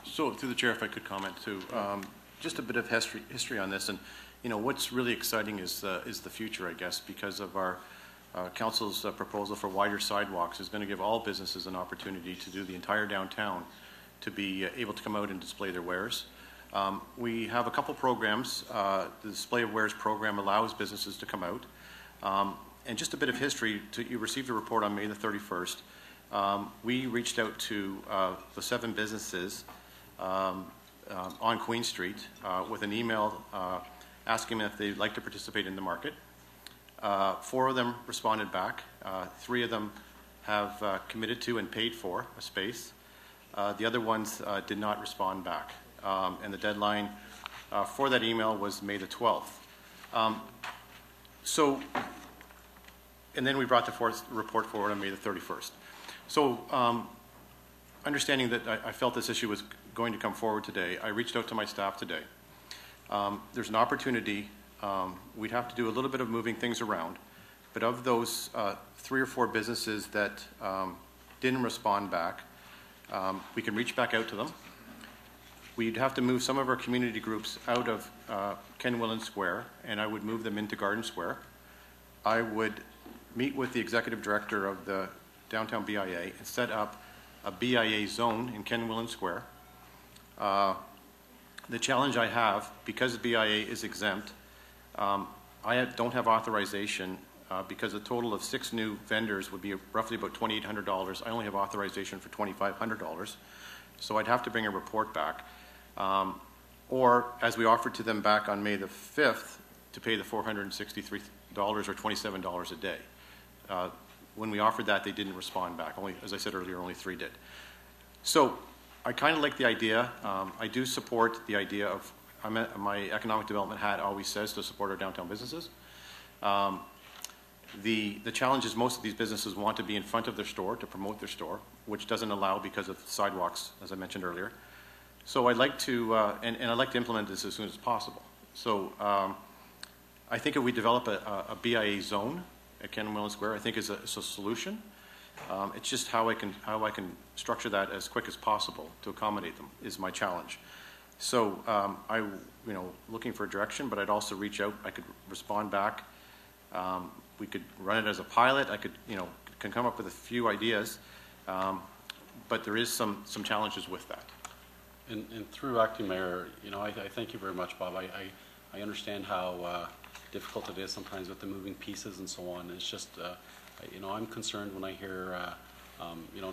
So, through the chair, if I could comment too, just a bit of history on this, and what's really exciting is the future, I guess, because of our council's proposal for wider sidewalks is going to give all businesses an opportunity to do the entire downtown to be able to come out and display their wares. We have a couple programs. The Display of Wares program allows businesses to come out. And just a bit of history, you received a report on May the 31st. We reached out to the 7 businesses on Queen Street with an email asking them if they'd like to participate in the market. 4 of them responded back. 3 of them have committed to and paid for a space. The other ones did not respond back. And the deadline for that email was May the 12th. And then we brought the 4th report forward on May the 31st. So understanding that I felt this issue was going to come forward today, I reached out to my staff today. There's an opportunity. We'd have to do a little bit of moving things around, but of those 3 or 4 businesses that didn't respond back, we can reach back out to them. We'd have to move some of our community groups out of Ken Willen Square, and I would move them into Garden Square. I would meet with the executive director of the downtown BIA and set up a BIA zone in Ken Willen Square. The challenge I have, because the BIA is exempt, I don't have authorization because a total of 6 new vendors would be roughly about $2,800. I only have authorization for $2,500. So I'd have to bring a report back. Or, as we offered to them back on May the 5th, to pay the $463 or $27 a day. When we offered that, they didn't respond back. Only, as I said earlier, only 3 did. So I kind of like the idea. I do support the idea of, my economic development hat always says to support our downtown businesses. The challenge is most of these businesses want to be in front of their store to promote their store, which doesn't allow because of sidewalks, as I mentioned earlier. So I'd like to, and I'd like to implement this as soon as possible. So I think if we develop a BIA zone at Ken Willen Square, I think is a solution. It's just how I can structure that as quick as possible to accommodate them is my challenge. So looking for direction, but I'd also reach out. I could respond back. We could run it as a pilot. I could, can come up with a few ideas, but there is some challenges with that. And through Acting Mayor, I thank you very much, Bob. I understand how difficult it is sometimes with the moving pieces and so on. It's just, I'm concerned when I hear,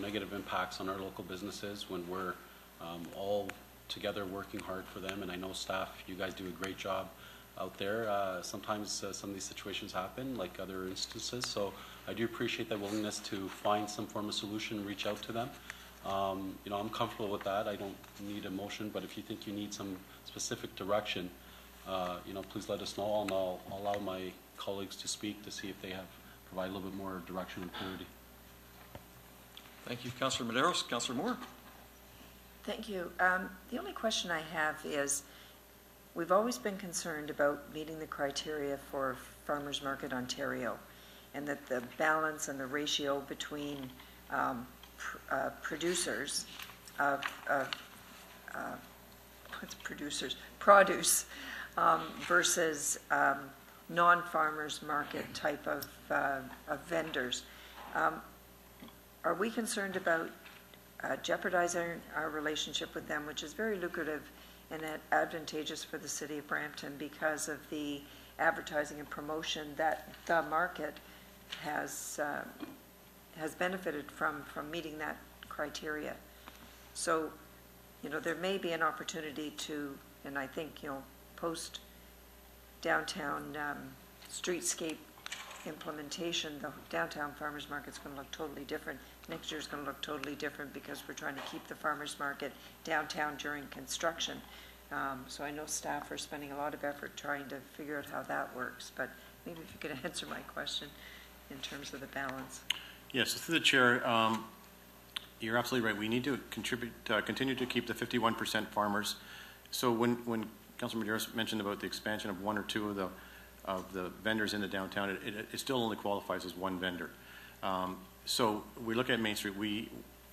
negative impacts on our local businesses when we're all together working hard for them. And I know staff, you guys do a great job out there. Sometimes some of these situations happen, like other instances. So I do appreciate that willingness to find some form of solution, reach out to them. I'm comfortable with that. I don't need a motion, but if you think you need some specific direction, please let us know, and I'll allow my colleagues to speak to see if they have provide a little bit more direction and clarity. Thank you, Councillor Medeiros. Councillor Moore. Thank you. The only question I have is, we've always been concerned about meeting the criteria for Farmers Market Ontario, and that the balance and the ratio between produce versus non-farmers market type of vendors. Are we concerned about jeopardizing our relationship with them, which is very lucrative and advantageous for the city of Brampton because of the advertising and promotion that the market has benefited from meeting that criteria? So, there may be an opportunity to, and I think, post downtown streetscape implementation, the downtown farmers market's going to look totally different. Next year's going to look totally different because we're trying to keep the farmers market downtown during construction. So I know staff are spending a lot of effort trying to figure out how that works, but maybe if you could answer my question in terms of the balance. Yes, through the chair, you're absolutely right. We need to continue to keep the 51% farmers. So when Councilor Medeiros mentioned about the expansion of one or two of the vendors in the downtown, it still only qualifies as one vendor. So we look at Main Street. We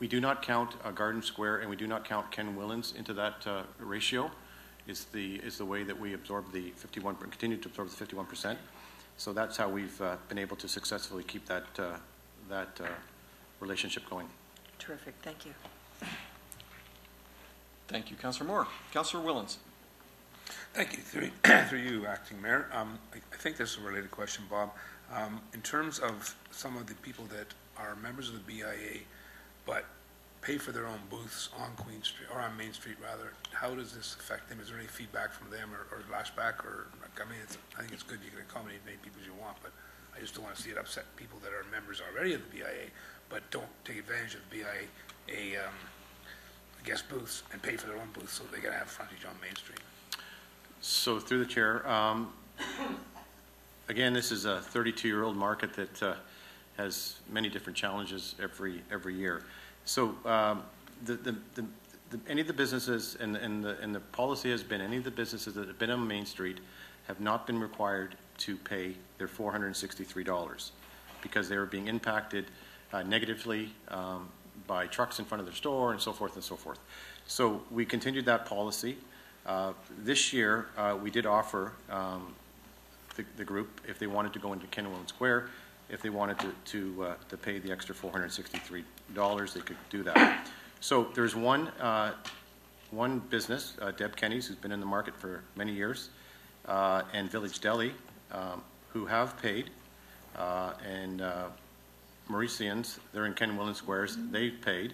do not count Garden Square, and we do not count Ken Willans into that ratio. Is the way that we absorb the 51, continue to absorb the 51%. So that's how we've been able to successfully keep that relationship going. Terrific. Thank you. Thank you, Councillor Moore. Councillor Willans. Thank you. Through you, Acting Mayor. I think this is a related question, Bob. In terms of some of the people that are members of the BIA, but pay for their own booths on Queen Street, or on Main Street rather, how does this affect them? Is there any feedback from them or lashback? Or, I think it's good you can accommodate as many people as you want, but I just don't want to see it upset people that are members already of the BIA, but don't take advantage of the BIA, guest booths and pay for their own booths, so they got to have frontage on Main Street. So through the chair, again, this is a 32-year-old market that has many different challenges every year. So any of the businesses, and the policy has been, any of the businesses that have been on Main Street have not been required to pay their $463 because they were being impacted negatively by trucks in front of their store and so forth and so forth. So we continued that policy. This year, we did offer the group, if they wanted to go into Ken Willans Square, if they wanted to pay the extra $463, they could do that. So there's one business, Deb Kenny's, who's been in the market for many years, and Village Deli, who have paid, and Mauricians, they're in Ken Willans Squares, they've paid.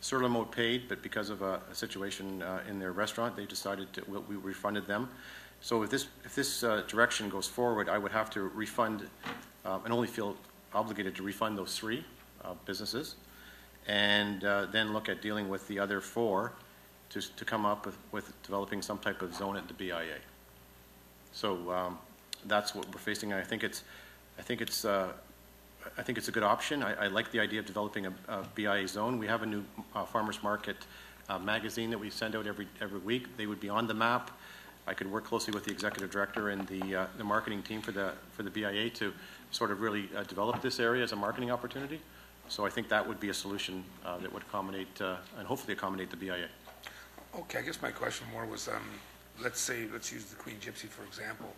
Sur La Mode paid, but because of a situation in their restaurant, they decided we refunded them. So if this direction goes forward, I would have to refund and only feel obligated to refund those 3 businesses, and then look at dealing with the other 4 to come up with developing some type of zone at the BIA. So that's what we're facing. I think it's a good option. I like the idea of developing a BIA zone. We have a new farmers market magazine that we send out every week. They would be on the map. I could work closely with the executive director and the marketing team for the BIA to sort of really develop this area as a marketing opportunity. So I think that would be a solution that would accommodate and hopefully accommodate the BIA. Okay, I guess my question more was, let's use the Queen Gypsy for example.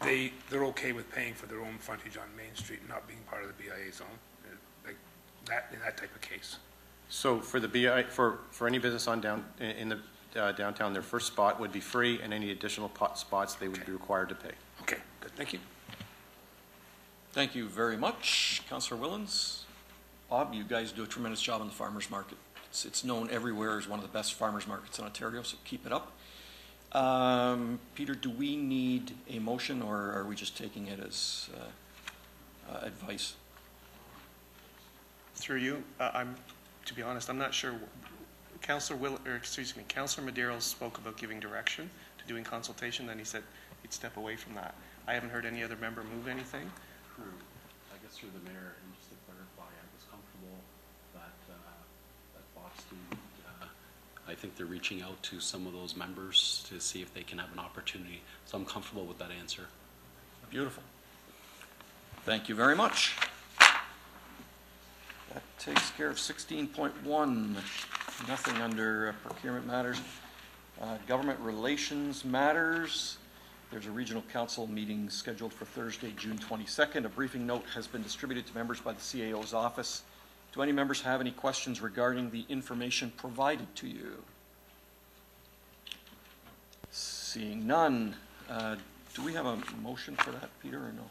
They're okay with paying for their own frontage on Main Street and not being part of the BIA zone, like that in that type of case. So for the BIA, for any business on in the downtown, their first spot would be free, and any additional spots they would be required to pay. Okay, good. Thank you. Thank you very much, Councillor Willans. Bob, you guys do a tremendous job on the farmers market. It's known everywhere as one of the best farmers markets in Ontario, so keep it up. Peter, do we need a motion, or are we just taking it as advice? Through you, to be honest, I'm not sure. Councillor Medeiros spoke about giving direction to doing consultation, then he said he'd step away from that. I haven't heard any other member move anything. True. I guess through the mayor, and just to clarify, I was comfortable that Boston, I think they're reaching out to some of those members to see if they can have an opportunity. So I'm comfortable with that answer. Beautiful. Thank you very much. That takes care of 16.1. Nothing under procurement matters. Government relations matters. There's a regional council meeting scheduled for Thursday, June 22nd. A briefing note has been distributed to members by the CAO's office. Do any members have any questions regarding the information provided to you? Seeing none, do we have a motion for that, Peter, or no?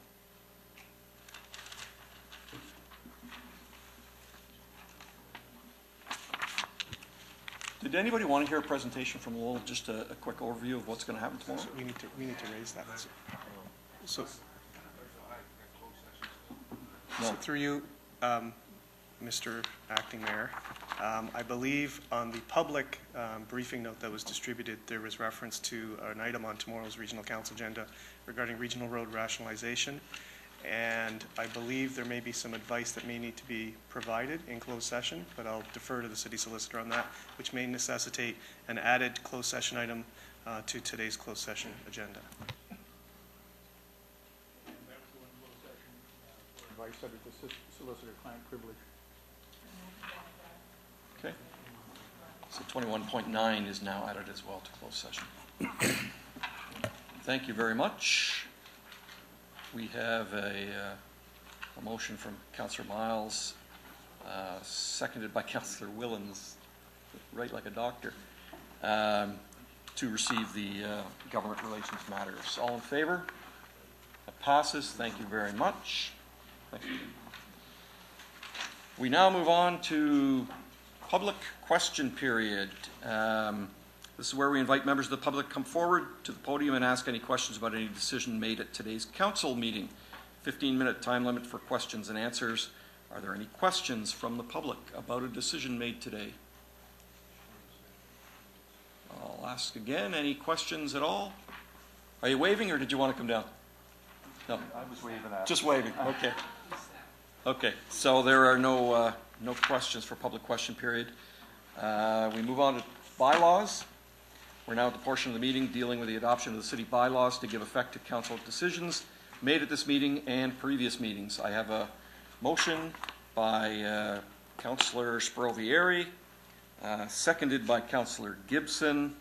Did anybody want to hear a presentation from Lowell? Just a quick overview of what's going to happen tomorrow? So we need to raise that. So through you, Mr. Acting Mayor, I believe on the public briefing note that was distributed, there was reference to an item on tomorrow's Regional Council agenda regarding regional road rationalization. And I believe there may be some advice that may need to be provided in closed session, but I'll defer to the city solicitor on that, which may necessitate an added closed session item to today's closed session agenda. Advice subject to solicitor-client privilege. Okay. So 21.9 is now added as well to closed session. Thank you very much. We have a motion from Councillor Miles, seconded by Councillor Willens, right like a doctor, to receive the government relations matters. All in favor? That passes. Thank you very much. Thank you. We now move on to public question period. This is where we invite members of the public to come forward to the podium and ask any questions about any decision made at today's council meeting. 15-minute time limit for questions and answers. Are there any questions from the public about a decision made today? I'll ask again. Any questions at all? Are you waving, or did you want to come down? No. I was waving at. Just waving. Okay. Okay. So there are no questions for public question period. We move on to bylaws. We're now at the portion of the meeting dealing with the adoption of the city bylaws to give effect to council decisions made at this meeting and previous meetings. I have a motion by Councillor Sprovieri, seconded by Councillor Gibson,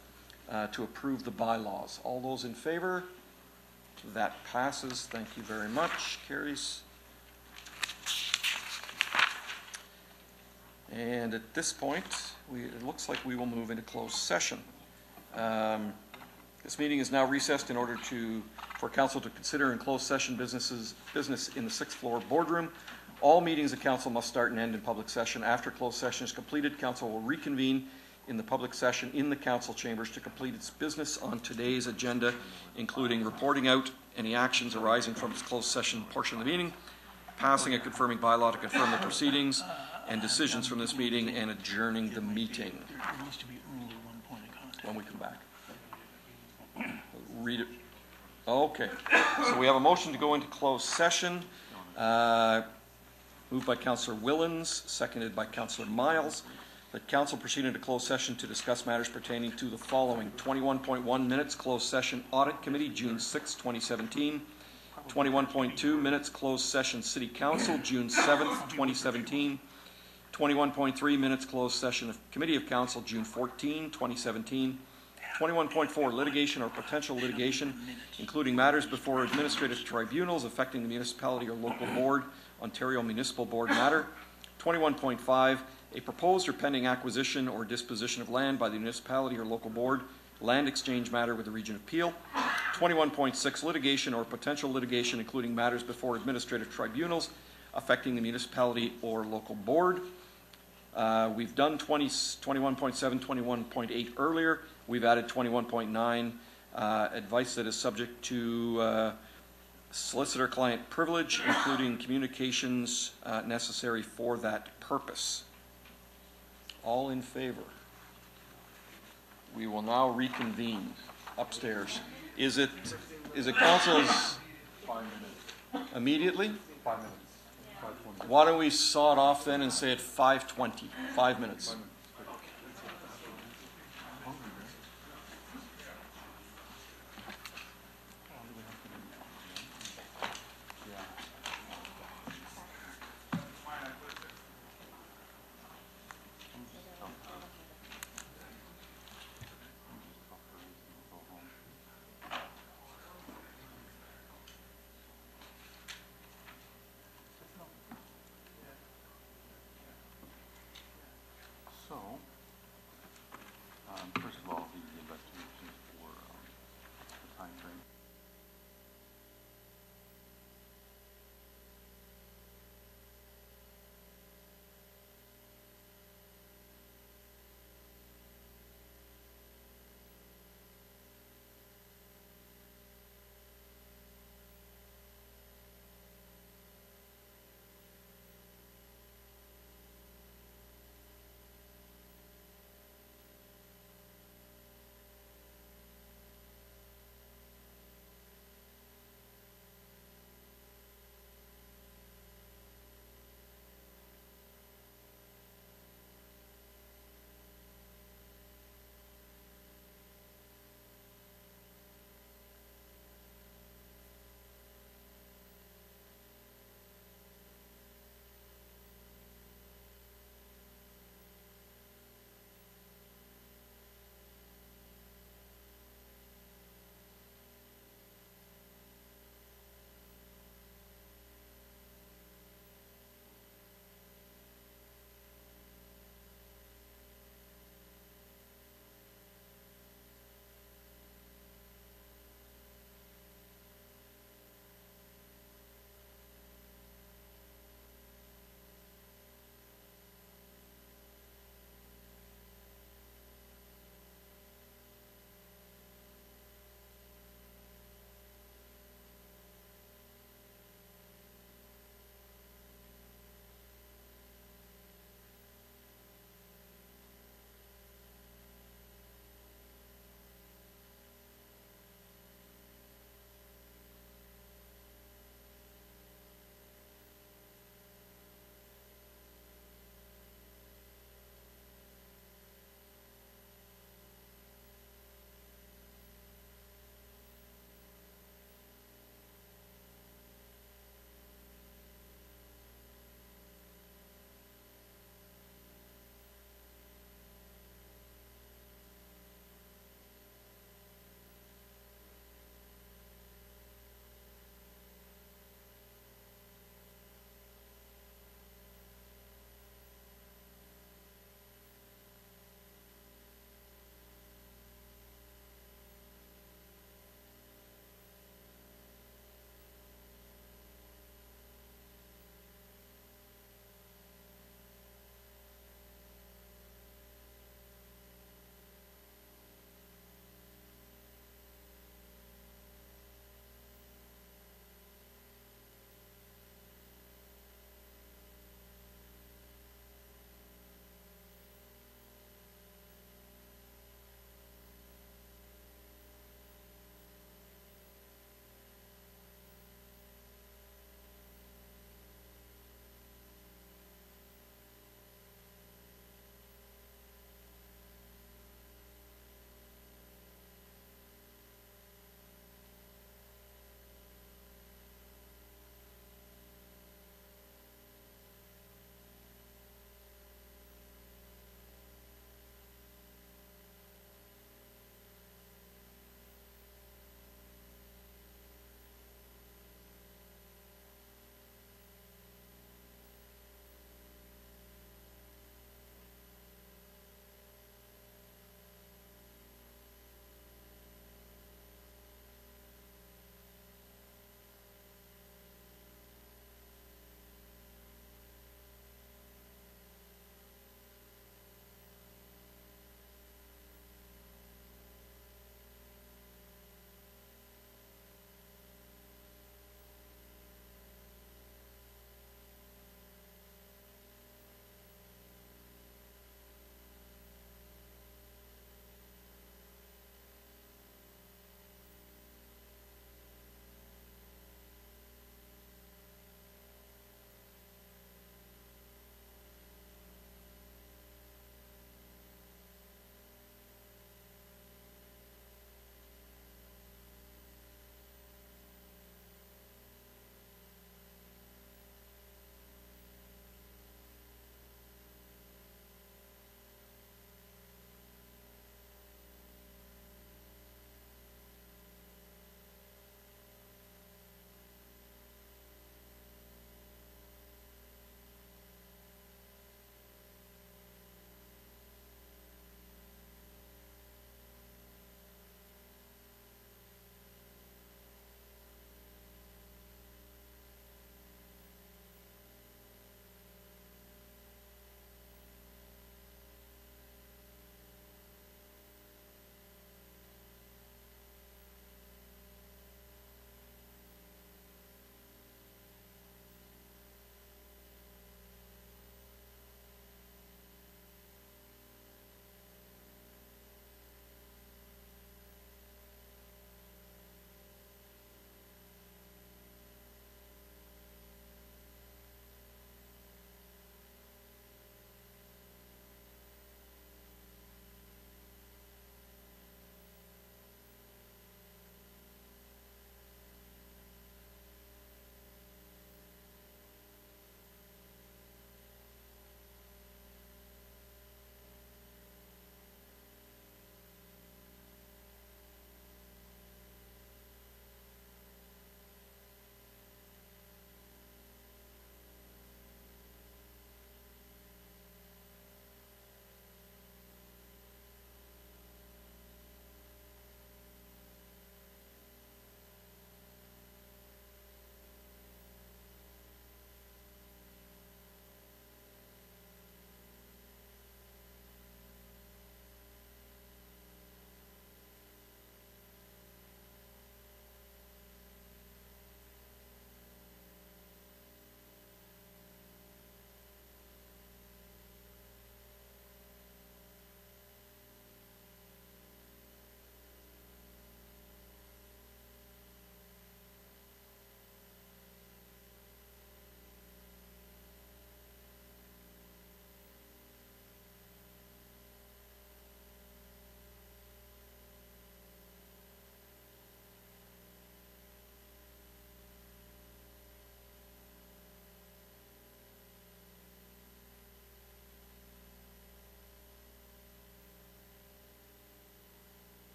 to approve the bylaws. All those in favor? That passes. Thank you very much. Carries. And at this point, it looks like we will move into closed session. This meeting is now recessed in order for council to consider in closed session business in the 6th floor boardroom. All meetings of council must start and end in public session. After closed session is completed, council will reconvene in the public session in the council chambers to complete its business on today's agenda, including reporting out any actions arising from its closed session portion of the meeting, passing a confirming bylaw to confirm the proceedings and decisions from this meeting, and adjourning the meeting. There needs to be only one point of contact. When we come back. Read it. Okay. So we have a motion to go into closed session. Moved by Councillor Willens, seconded by Councillor Miles. That council proceed into closed session to discuss matters pertaining to the following: 21.1 minutes closed session audit committee, June 6, 2017. 21.2 minutes closed session city council, June 7th, 2017. 21.3 minutes closed session of committee of council, June 14, 2017. 21.4 litigation or potential litigation, including matters before administrative tribunals affecting the municipality or local board, Ontario Municipal Board matter. 21.5 a proposed or pending acquisition or disposition of land by the municipality or local board, land exchange matter with the Region of Peel. 21.6 litigation or potential litigation, including matters before administrative tribunals affecting the municipality or local board. We've done 21.7, 21.8 earlier. We've added 21.9, advice that is subject to solicitor-client privilege, including communications necessary for that purpose. All in favor? We will now reconvene upstairs. Is it council's immediately? 5 minutes. Why don't we saw it off then and say at 5:20, 5 minutes? So,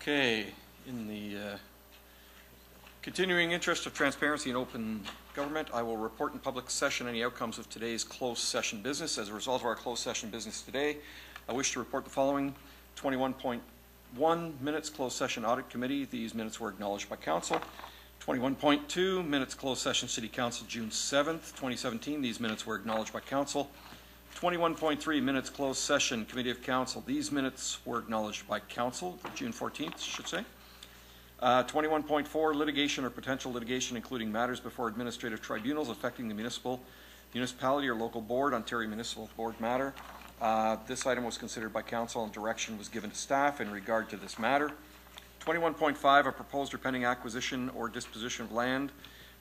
Okay, in the continuing interest of transparency and open government, I will report in public session any outcomes of today's closed session business. As a result of our closed session business today, I wish to report the following. 21.1 minutes closed session audit committee. These minutes were acknowledged by council. 21.2 minutes closed session city council June 7th, 2017. These minutes were acknowledged by council. 21.3 minutes closed session committee of council. These minutes were acknowledged by council June 14th, I should say. 21.4 litigation or potential litigation including matters before administrative tribunals affecting the municipality or local board, Ontario Municipal Board matter. This item was considered by council and direction was given to staff in regard to this matter. 21.5, a proposed or pending acquisition or disposition of land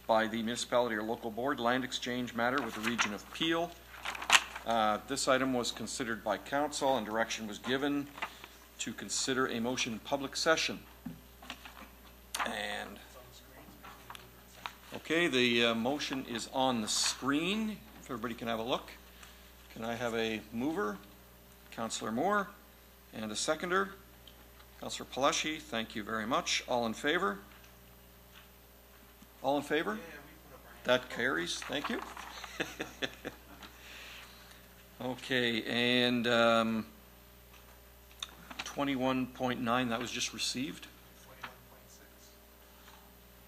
by the municipality or local board, land exchange matter with the region of Peel. This item was considered by council and direction was given to consider a motion in public session. And okay, the motion is on the screen. If everybody can have a look. Can I have a mover? Councillor Moore, and a seconder? Councillor Palashi, thank you very much. All in favor? All in favor? That carries. Thank you. Okay, and 21.9, that was just received.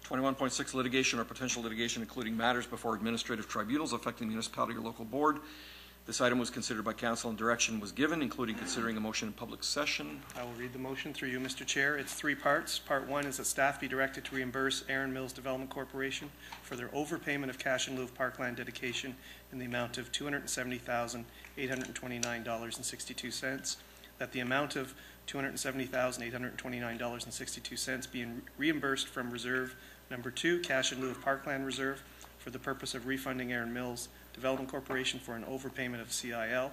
21.6, litigation or potential litigation including matters before administrative tribunals affecting the municipality or local board. This item was considered by council and direction was given, including considering a motion in public session. I will read the motion through you, Mr. Chair. It's 3 parts. Part 1 is that staff be directed to reimburse Aaron Mills Development Corporation for their overpayment of cash in lieu of parkland dedication in the amount of $270,829.62. That the amount of $270,829.62 be reimbursed from reserve number 2, cash in lieu of parkland reserve, for the purpose of refunding Aaron Mills Development Corporation for an overpayment of CIL,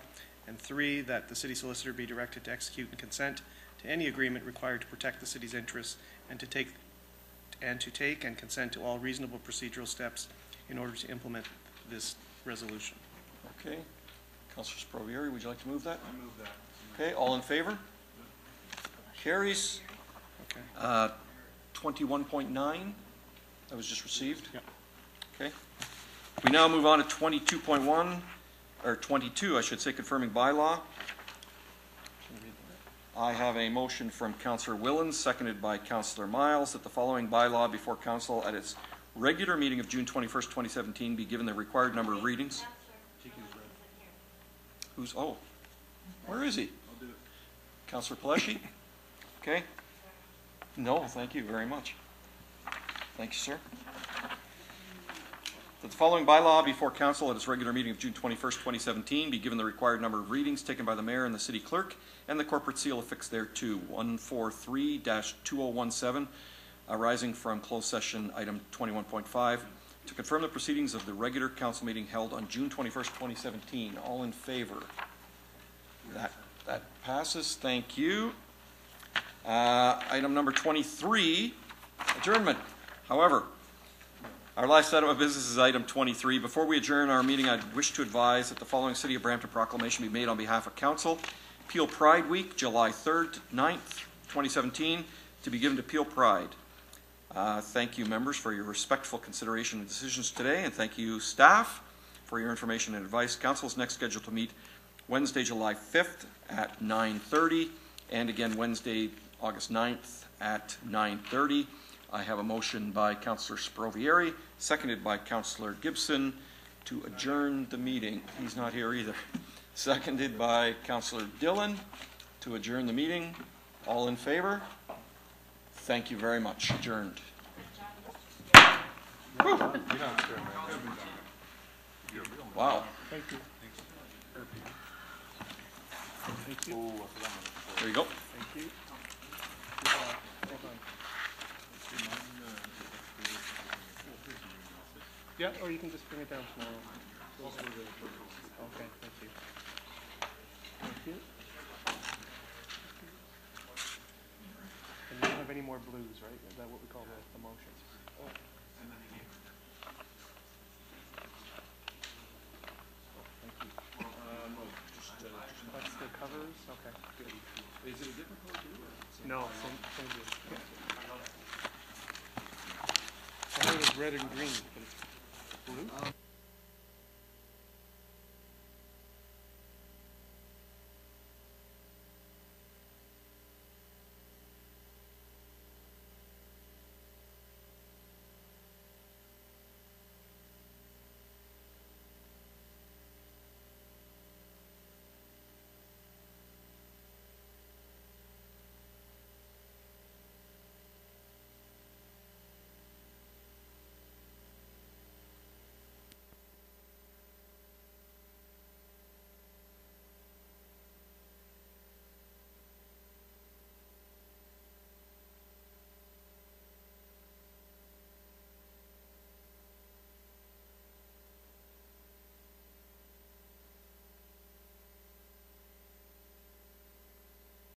and 3, that the city solicitor be directed to execute and consent to any agreement required to protect the city's interests and to take and consent to all reasonable procedural steps in order to implement this resolution. Okay. Councillor Sprovieri, would you like to move that? I move that. Okay, all in favor? Carries. Okay. 21.9, that was just received? Yep. Okay. We now move on to 22.1, or 22, I should say, confirming bylaw. I have a motion from Councillor Willens, seconded by Councillor Miles, that the following bylaw before council at its regular meeting of June 21st, 2017 be given the required number of readings. Who's, oh, where is he? I'll do it. Councillor Palashi? Okay. No, thank you very much. Thank you, sir. That the following bylaw before council at its regular meeting of June 21st, 2017 be given the required number of readings taken by the mayor and the city clerk and the corporate seal affixed thereto. 143-2017 arising from closed session item 21.5 to confirm the proceedings of the regular council meeting held on June 21st, 2017. All in favor? That passes. Thank you. Item number 23, adjournment. However, our last item of business is item 23. Before we adjourn our meeting, I wish to advise that the following City of Brampton proclamation be made on behalf of Council. Peel Pride Week, July 3rd, 9th, 2017, to be given to Peel Pride. Thank you, members, for your respectful consideration and decisions today, and thank you, staff, for your information and advice. Council is next scheduled to meet Wednesday, July 5th at 9:30, and again Wednesday, August 9th at 9:30. I have a motion by Councillor Sprovieri, seconded by Councillor Gibson, to adjourn the meeting. He's not here either. Seconded by Councillor Dillon to adjourn the meeting. All in favor? Thank you very much. Adjourned. Wow. Thank you. Thank you. There you go. Thank you. Yeah, or you can just bring it down tomorrow. Okay, thank you. Thank you. And you don't have any more blues, right? Is that what we call the motions? Oh. Thank you. No, just that's the covers? Okay, good. Is it a different color blue? No, thank you. I heard it's red and green, but it's blue?